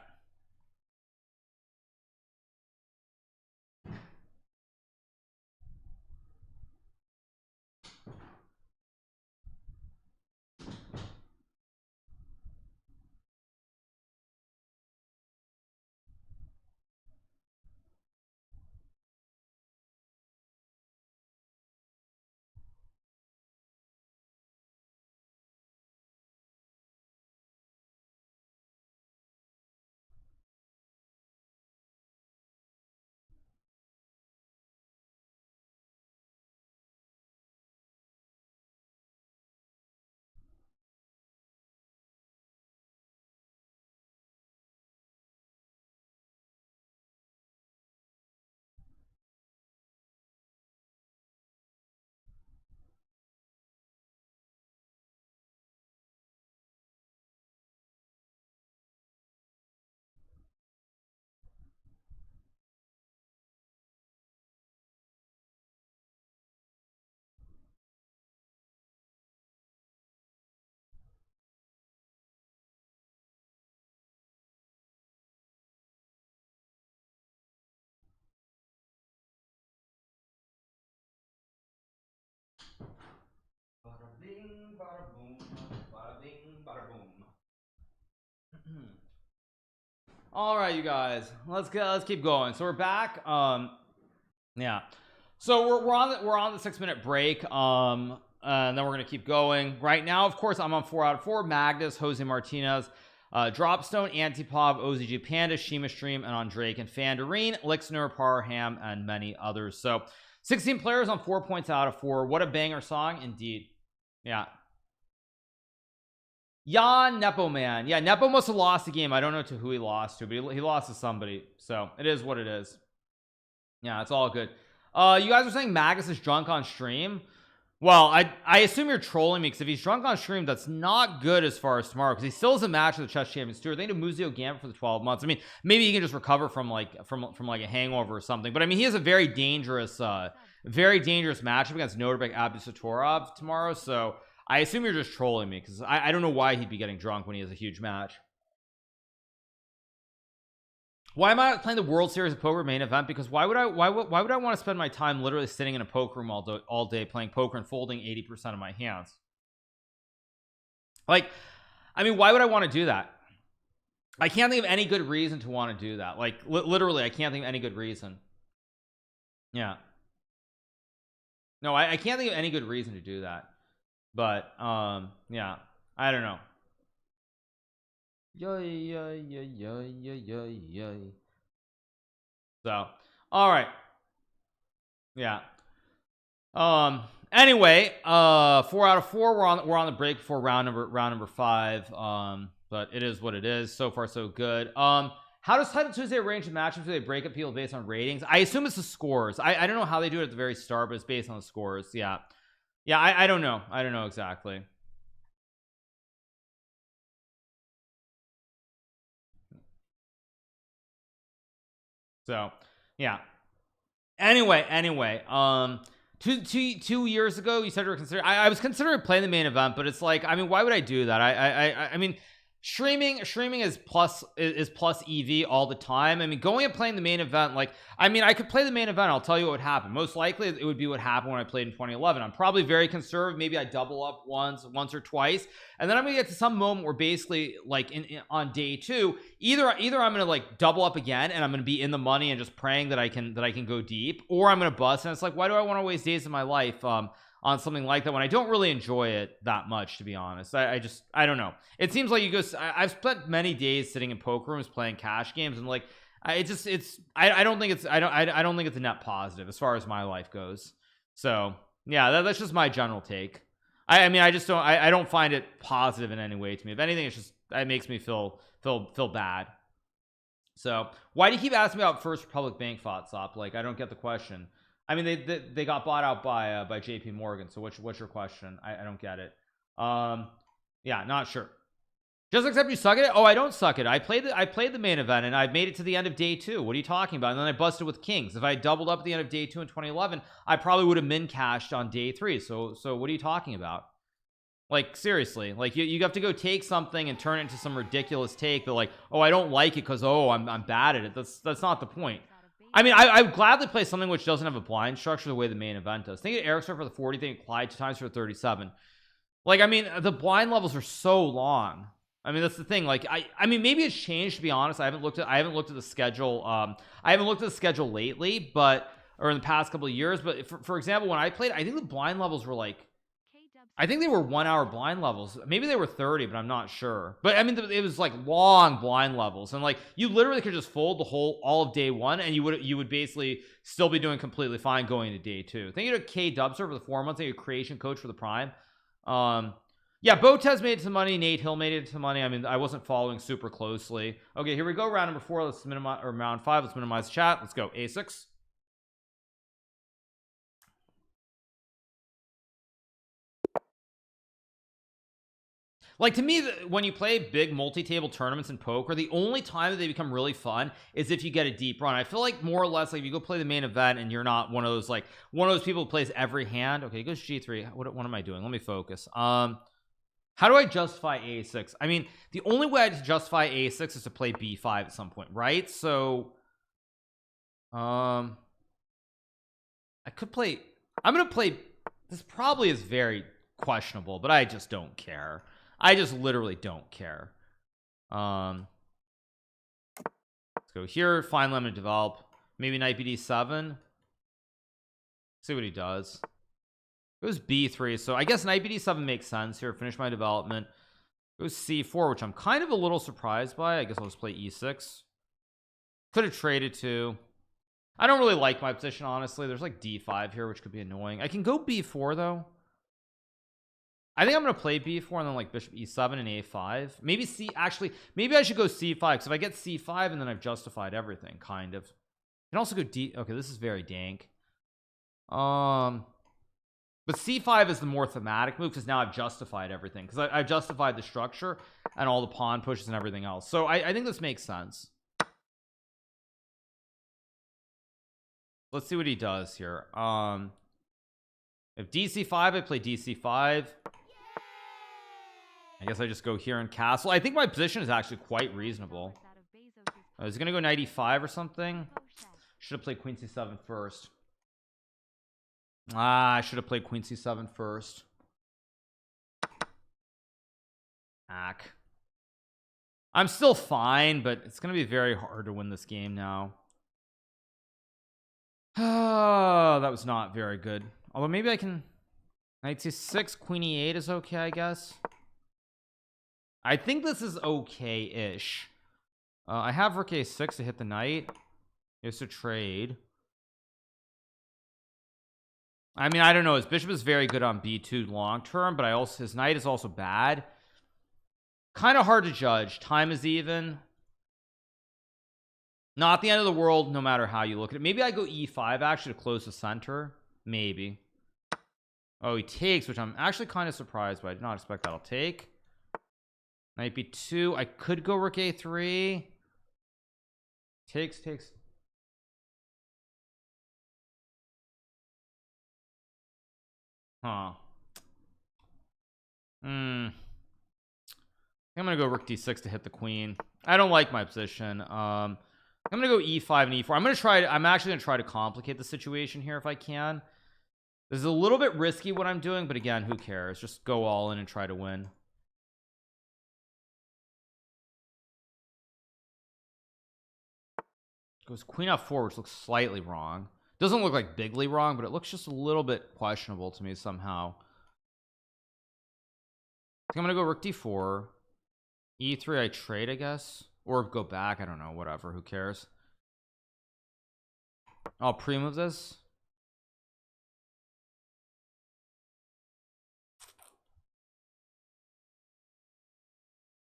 bing, bada boom, bada bing, bada boom. All right, you guys, let's keep going. So we're back. Yeah. So we're on the 6-minute break. And then we're gonna keep going. Right now, of course, I'm on 4 out of 4. Magnus, Jose Martinez, Dropstone, Antipov, OZG Panda, Shima Stream, and on Drake and Fandarine, Lixner, Parham, and many others. So 16 players on 4 points out of 4. What a banger song, indeed. Yeah. Jan Nepo Man. Yeah, Nepo must have lost the game. I don't know to who he lost to, but he lost to somebody. So it is what it is. Yeah, it's all good. You guys are saying Magnus is drunk on stream. Well, I assume you're trolling me, because if he's drunk on stream, that's not good as far as tomorrow, because he still has a match with the Chess Champions Tour. They need Muzio Gambit for the 12 months. I mean, maybe he can just recover from like a hangover or something, but I mean, he has a very dangerous matchup against Norbek Abdusatorov tomorrow. So I assume you're just trolling me, because I don't know why he'd be getting drunk when he has a huge match. Why am I playing the World Series of Poker main event? Because why would I want to spend my time literally sitting in a poker room all day playing poker and folding 80% of my hands? Like, I mean, why would I want to do that? I can't think of any good reason to want to do that. Like, literally, I can't think of any good reason. Yeah. No, I can't think of any good reason to do that. But yeah, I don't know. So all right, yeah. Anyway, 4 out of 4. We're on the break before round number 5. But it is what it is. So far so good. How does Title Tuesday arrange the matchups? Do they break up people based on ratings? I assume it's the scores. I don't know how they do it at the very start, but it's based on the scores. Yeah, I don't know exactly. So yeah, anyway, 2 years ago you said you were considering. I was considering playing the main event, but it's like, I mean, why would I do that? I mean, streaming is plus EV all the time. I mean, going and playing the main event, like, I mean, I could play the main event. I'll tell you what would happen. Most likely it would be what happened when I played in 2011. I'm probably very conservative. Maybe I double up once or twice, and then I'm gonna get to some moment where basically, like, on day 2, either I'm gonna like double up again and I'm gonna be in the money and just praying that I can go deep, or I'm gonna bust. And it's like, why do I want to waste days of my life on something like that when I don't really enjoy it that much, to be honest? I don't know. It seems like I've spent many days sitting in poker rooms playing cash games, and like, I don't think it's a net positive as far as my life goes. So yeah, that's just my general take. I mean, I don't find it positive in any way to me. If anything, it makes me feel bad. So why do you keep asking me about First Republic Bank, Fotsop? Like, I don't get the question. I mean, they got bought out by JP Morgan. So what's your question? I don't get it. Yeah, not sure. Just accept you suck at it. Oh, I don't suck at it. I played the main event and I made it to the end of day 2. What are you talking about? And then I busted with kings. If I doubled up at the end of day 2 in 2011, I probably would have min cashed on day 3. So what are you talking about? Like, seriously, like, you have to go take something and turn it into some ridiculous take that, like, oh, I don't like it because, oh, I'm bad at it. That's not the point. I mean, I would gladly play something which doesn't have a blind structure the way the main event does. Think of Eric for the 40 thing, Clyde 2 times for 37. Like, I mean, the blind levels are so long. I mean, that's the thing. Like, I mean, maybe it's changed, to be honest. I haven't looked at the schedule. I haven't looked at the schedule lately, or in the past couple of years. But for example, when I played, I think the blind levels were like, I think they were 1 hour blind levels. Maybe they were 30, but I'm not sure. But I mean, it was like long blind levels, and like, you literally could just fold all of day 1, and you would basically still be doing completely fine going into day 2. Think of K Dubser for the 4 months. Think of creation coach for the prime. Yeah, Botez made some money. Nate Hill made it some money. I mean, I wasn't following super closely. Okay, here we go. Round number 4. Let's minimize, or round 5. Let's minimize chat. Let's go. A6. Like, to me, when you play big multi-table tournaments in poker, the only time that they become really fun is if you get a deep run. I feel like, more or less, like, if you go play the main event and you're not one of those people who plays every hand. Okay, he goes G3. What am I doing? Let me focus. How do I justify A6? I mean, the only way to justify A6 is to play B5 at some point, right? So I could play, I'm gonna play, this probably is very questionable, but I just don't care. I just literally don't care. Let's go here, find lemon, develop. Maybe knight bd7. See what he does. It was b3, so I guess knight bd7 makes sense here. Finish my development. It was c4, which I'm kind of a little surprised by. I guess I'll just play e6. Could have traded too. I don't really like my position, honestly. There's like d5 here, which could be annoying. I can go b4 though. I think I'm gonna play b4 and then like bishop e7 and a5. Maybe actually maybe I should go c5, because if I get c5 and then I've justified everything, kind of. You can also go d. Okay, this is very dank. But c5 is the more thematic move, because now I've justified everything, because I've justified the structure and all the pawn pushes and everything else. So I think this makes sense. Let's see what he does here. If dc5, I play dc5. I guess I just go here and castle. I think my position is actually quite reasonable. Is he gonna go knight e5 or something? Should have played queen c7 first. I should have played queen c7 first. I'm still fine, but it's gonna be very hard to win this game now. Oh, that was not very good. Although maybe I can. Knight c6, queen e8 is okay, I guess. I think this is okay-ish. I have rook a6 to hit the knight. It's to trade. I mean, I don't know. His bishop is very good on b2 long term, but his knight is also bad. Kind of hard to judge. Time is even. Not the end of the world, no matter how you look at it. Maybe I go e5 actually to close the center. Maybe. Oh, he takes, which I'm actually kind of surprised by. I did not expect that. I'll take. Knight b2. I could go rook a3. Takes. Huh. I'm gonna go rook d6 to hit the queen. I don't like my position. I'm gonna go e5 and e4. I'm actually gonna try to complicate the situation here if I can. This is a little bit risky what I'm doing, but again, who cares? Just go all in and try to win. Goes queen f4, which looks slightly wrong. Doesn't look like bigly wrong, but it looks just a little bit questionable to me somehow. I think I'm gonna go rook d4. e3 I trade, I guess, or go back. I don't know, whatever, who cares. I'll pre-move this.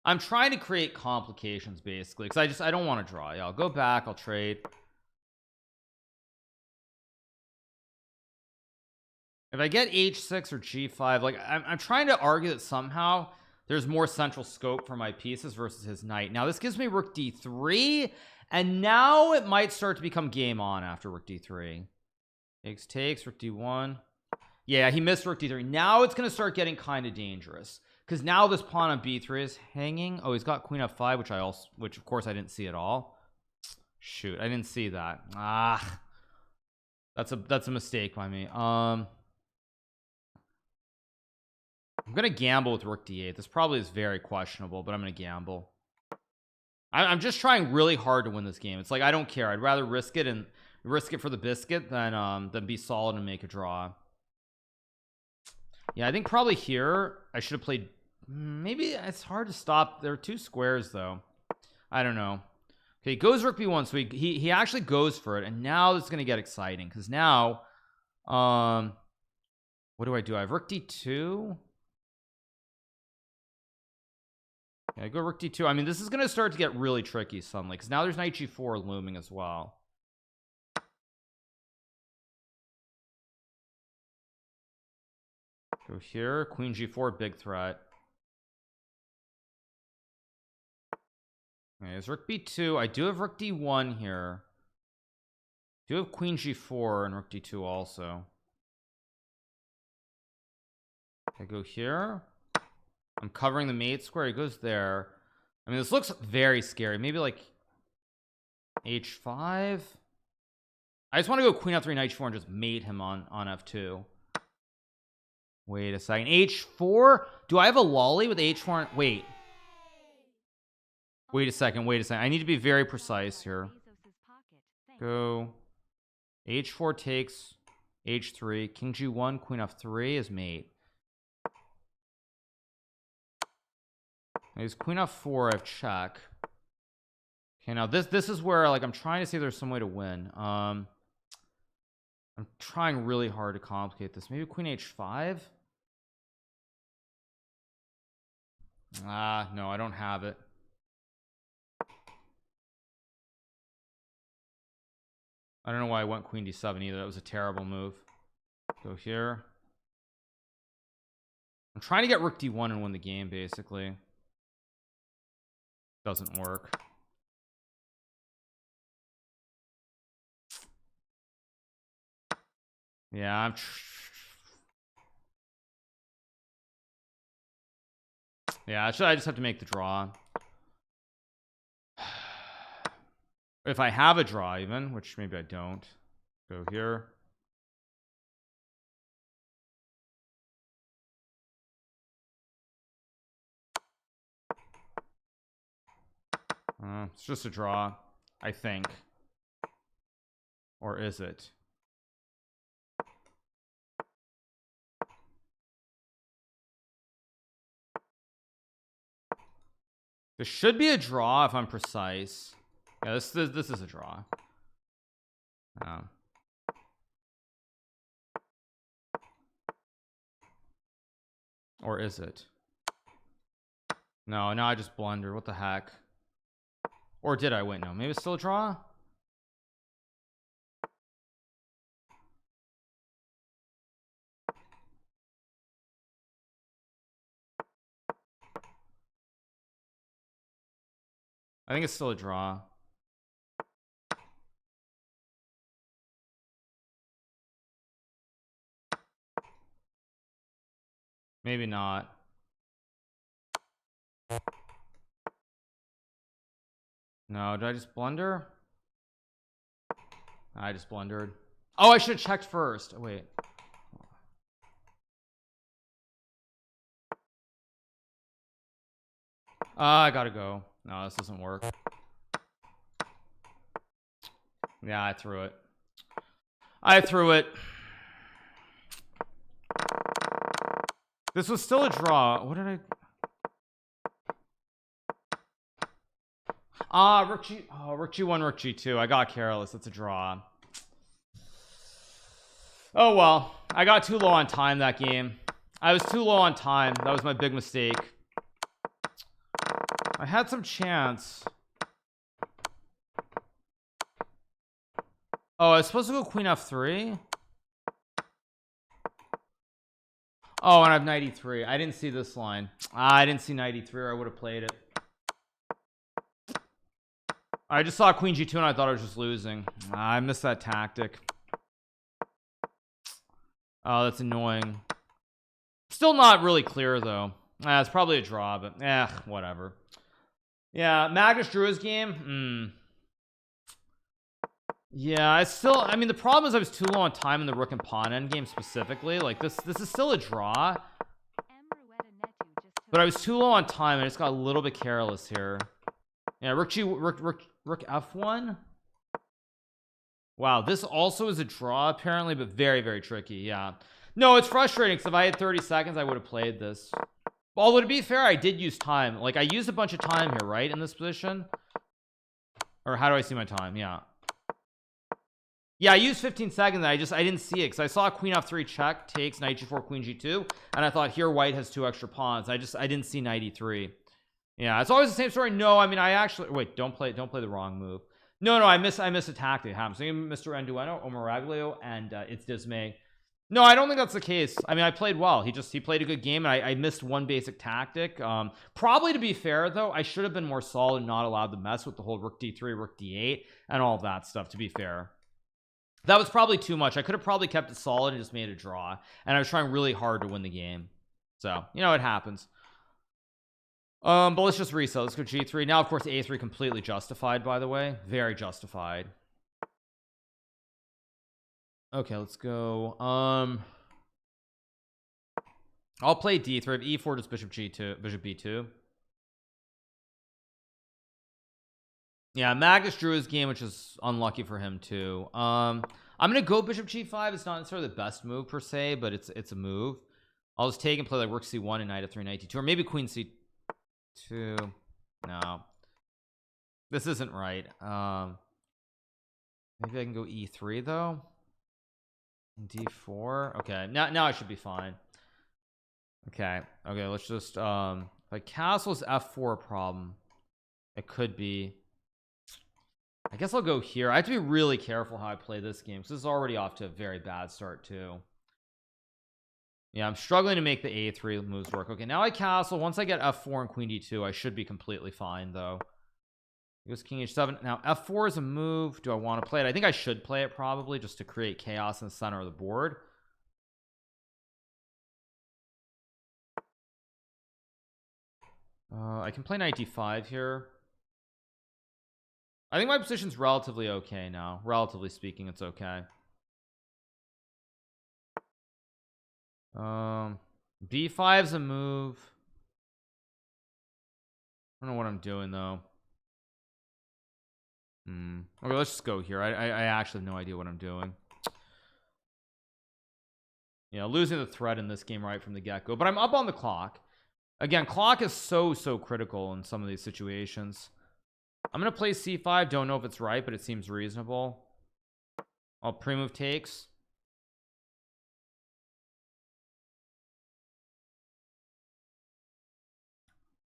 I'm trying to create complications basically, because I don't want to draw. Yeah, I'll go back, I'll trade. If I get h6 or g5, like I'm trying to argue that somehow there's more central scope for my pieces versus his knight. Now this gives me rook d3, and now it might start to become game on after rook d3. Takes rook d1. Yeah, he missed rook d3. Now it's going to start getting kind of dangerous, because now this pawn on b3 is hanging. Oh, he's got queen f5, which of course I didn't see at all. Shoot, I didn't see that. That's a mistake by me. I'm gonna gamble with rook d8. This probably is very questionable, but I'm gonna gamble. I'm just trying really hard to win this game. It's like I don't care. I'd rather risk it for the biscuit than be solid and make a draw. Yeah, I think probably here I should have played. Maybe it's hard to stop. There are two squares though. I don't know. Okay, he goes rook b1, so he actually goes for it, and now it's gonna get exciting, because now what do? I have rook d2. Yeah, I go rook d2. I mean, this is gonna start to get really tricky suddenly, because now there's knight g4 looming as well. Go here, queen g4, big threat. Okay, it's rook b2. I do have rook d1 here. Do have queen g4 and rook d2 also. I go here. I'm covering the mate square. He goes there. I mean, this looks very scary. Maybe like h5. I just want to go queen f3, knight g4, and just mate him on f2. Wait a second. H4. Do I have a lolly with H4? Wait a second. I need to be very precise here. Go H4 takes H3, King G1, Queen F3 is mate. He's Queen F4. I have check. Okay, now this is where, like, I'm trying to see if there's some way to win. I'm trying really hard to complicate this. Maybe Queen H5. No, I don't have it. I don't know why I went Queen D7 either. That was a terrible move. Go here. I'm trying to get Rook D1 and win the game, basically. Doesn't work. Yeah, I just have to make the draw. If I have a draw, even, which maybe I don't. Go here. It's just a draw, I think. Or is it? This should be a draw if I'm precise. Yeah, this is a draw. Or is it? No, I just blunder. What the heck? Or did I? Wait, no, maybe it's still a draw. I think it's still a draw. Maybe not. No, did I just blunder? I just blundered. Oh, I should have checked first. Oh, wait. I gotta go. No, this doesn't work. Yeah, I threw it. This was still a draw. What did I... Rook G1, Rook G2. I got careless. It's a draw. Oh well, I got too low on time that game. I was too low on time. That was my big mistake. I had some chance. Oh, I was supposed to go Queen F3. Oh, and I have 93. I didn't see this line. I didn't see 93, or I would have played it. I just saw Queen G2 and I thought I was just losing. I missed that tactic. Oh, that's annoying. Still not really clear though. It's probably a draw, but whatever. Yeah, Magnus drew his game. Yeah, I mean, the problem is I was too low on time in the rook and pawn endgame specifically. Like this is still a draw, but I was too low on time. I just got a little bit careless here. Yeah, rook F1. Wow, this also is a draw apparently, but very, very tricky. Yeah, no, it's frustrating because if I had 30 seconds, I would have played this. Although to be fair, I did use time. Like I used a bunch of time here, right, in this position. Or how do I see my time? Yeah, I used 15 seconds. I didn't see it because I saw Queen F3 check takes knight G4 Queen G2, and I thought here white has 2 extra pawns. I didn't see 93. Yeah, it's always the same story. No, I mean, I actually wait. Don't play the wrong move. No, I miss a tactic. It happens. So Mr. Endueno, Omaraglio, and it's Dismay. No, I don't think that's the case. I mean, I played well. He played a good game, and I missed one basic tactic. Probably to be fair though, I should have been more solid and not allowed to mess with the whole rook D3, rook D8, and all of that stuff. To be fair, that was probably too much. I could have probably kept it solid and just made a draw, and I was trying really hard to win the game. So it happens. But let's just reset. Let's go G3 now. Of course, A3 completely justified, by the way, very justified. Okay, let's go. I'll play d3. E4 just bishop g2, bishop b2. Yeah, Magnus drew his game, which is unlucky for him too. I'm gonna go bishop g5. It's not necessarily the best move per se, but it's a move. I'll just take and play like rook c1 and knight f3, knight d2, or maybe queen c2. No, this isn't right. Maybe I can go e3 though, and d4. Okay, now I should be fine. Okay, let's just if I castle's f4 a problem, it could be. I guess I'll go here. I have to be really careful how I play this game because this is already off to a very bad start too. Yeah, I'm struggling to make the a3 moves work. Okay, now I castle. Once I get f4 and queen d2, I should be completely fine though. It goes king h7. Now f4 is a move. Do I want to play it? I think I should play it probably just to create chaos in the center of the board. I can play knight d5 here. I think my position's relatively okay now. Relatively speaking, it's okay. b5's a move. I don't know what I'm doing though. Okay, let's just go here. I actually have no idea what I'm doing. Yeah, losing the thread in this game right from the get-go, but I'm up on the clock. Again, clock is so critical in some of these situations. I'm gonna play c5. Don't know if it's right, but it seems reasonable. I'll pre-move takes.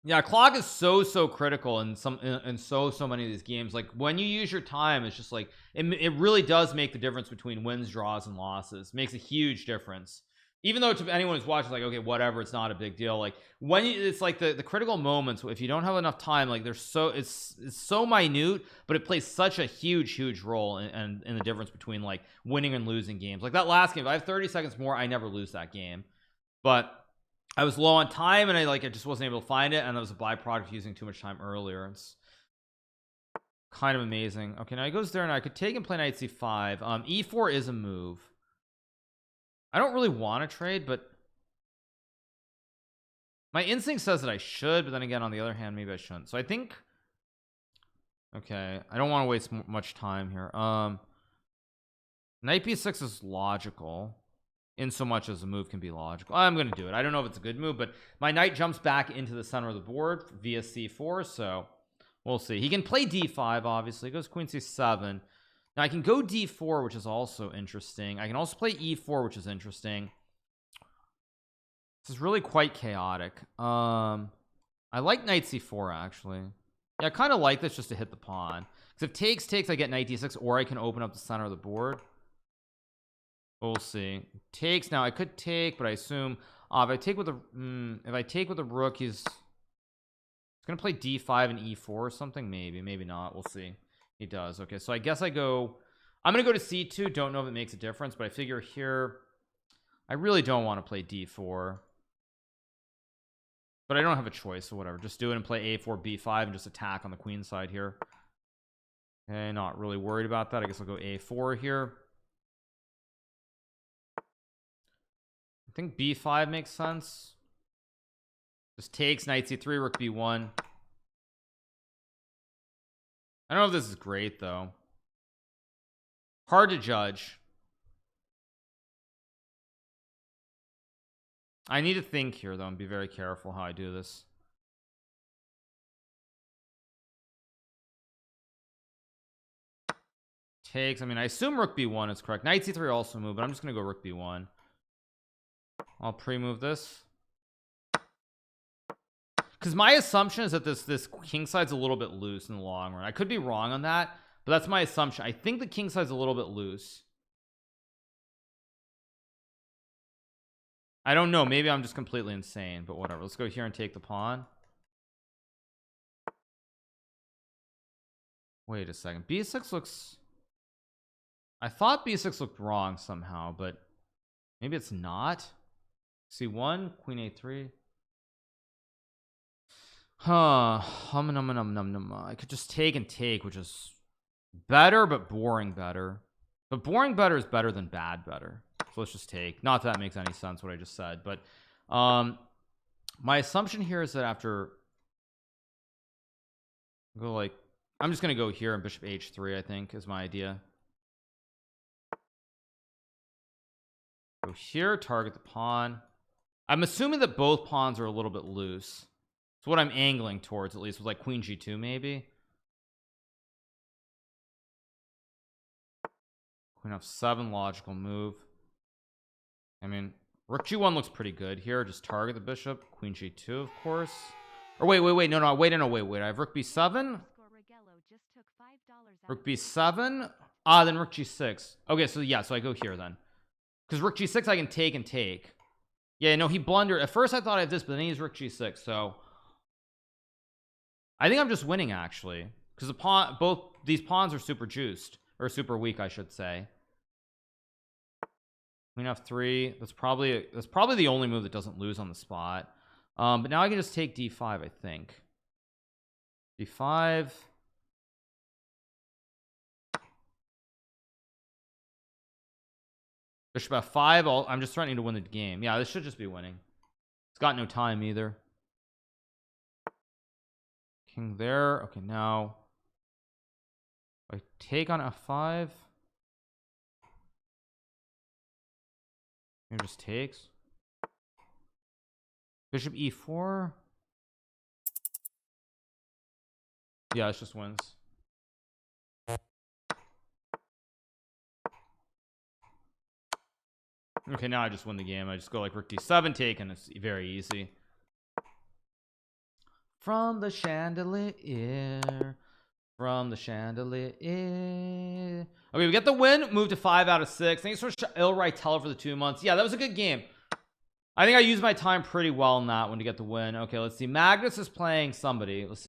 Yeah, clock is so critical in so many of these games. Like when you use your time, it's just like it really does make the difference between wins, draws, and losses. It makes a huge difference. Even though to anyone who's watching, like, okay, whatever, it's not a big deal. Like when it's like the critical moments, if you don't have enough time, like there's it's so minute, but it plays such a huge role in the difference between like winning and losing games. Like that last game, if I have 30 seconds more, I never lose that game. But I was low on time and I just wasn't able to find it, and that was a byproduct of using too much time earlier. It's kind of amazing. Okay, now he goes there and I could take and play knight c5. E4 is a move. I don't really want to trade, but my instinct says that I should, but then again, on the other hand, maybe I shouldn't. So I think, okay, I don't want to waste much time here. Knight b6 is logical in so much as a move can be logical. I'm going to do it. I don't know if it's a good move, but my knight jumps back into the center of the board via c4, so we'll see. He can play d5, obviously. He goes queen c7. Now I can go d4, which is also interesting. I can also play e4, which is interesting. This is really quite chaotic. I like knight c4 actually. Yeah, I kind of like this just to hit the pawn, because if takes, I get knight d6, or I can open up the center of the board. We'll see. Takes. Now I could take, but I assume if I take with the rook, he's gonna play d5 and e4 or something. Maybe not. We'll see. He does. Okay, so I guess I'm gonna go to c2. Don't know if it makes a difference, but I figure here I really don't want to play d4, but I don't have a choice, so whatever, just do it and play a4 b5 and just attack on the queen side here. Okay, not really worried about that. I guess I'll go a4 here. I think b5 makes sense. Just takes, knight c3, rook b1. I don't know if this is great though. Hard to judge. I need to think here though and be very careful how I do this. Takes. I mean, I assume rook b1 is correct. Knight c3 also move, but I'm just gonna go rook b1. I'll pre-move this, because my assumption is that this king side's a little bit loose in the long run. I could be wrong on that, but that's my assumption. I think the king side's a little bit loose. I don't know, maybe I'm just completely insane, but whatever. Let's go here and take the pawn. Wait a second. b6 looks, I thought b6 looked wrong somehow, but maybe it's not. c1, queen a3. I could just take and take, which is better, but boring better. But boring better is better than bad better. So let's just take. Not that makes any sense what I just said, but My assumption here is that after go like I'm just gonna go here and bishop h3, I think is my idea. Go here, target the pawn. I'm assuming that both pawns are a little bit loose. It's what I'm angling towards, at least with like queen g2 maybe. Queen f7, logical move. I mean, rook g1 looks pretty good here. Just target the bishop. Queen g2, of course. Or wait, wait. I have rook b7. Rook b7. Ah, then rook g6. Okay, so yeah, so I go here then. Because rook g6 I can take and take. Yeah, no, he blundered. At first I thought I had this, but then he's rook g6. So I think I'm just winning actually. Because the pawn, both these pawns are super juiced. Or super weak, I should say. Queen f3. That's probably the only move that doesn't lose on the spot. But now I can just take d5, I think. d5. Bishop f5. I'm just threatening to win the game. Yeah, this should just be winning. It's got no time either. King there. Okay, now I take on f5. It just takes. Bishop e4. Yeah, it just wins. Okay, now I just win the game. I just go like rook d7 take, and it's very easy. From the chandelier. From the chandelier. Okay, we get the win. Move to 5 out of 6. Thanks for Ilrai Teller for the 2 months. Yeah, that was a good game. I think I used my time pretty well in that one to get the win. Okay, let's see. Magnus is playing somebody. Let's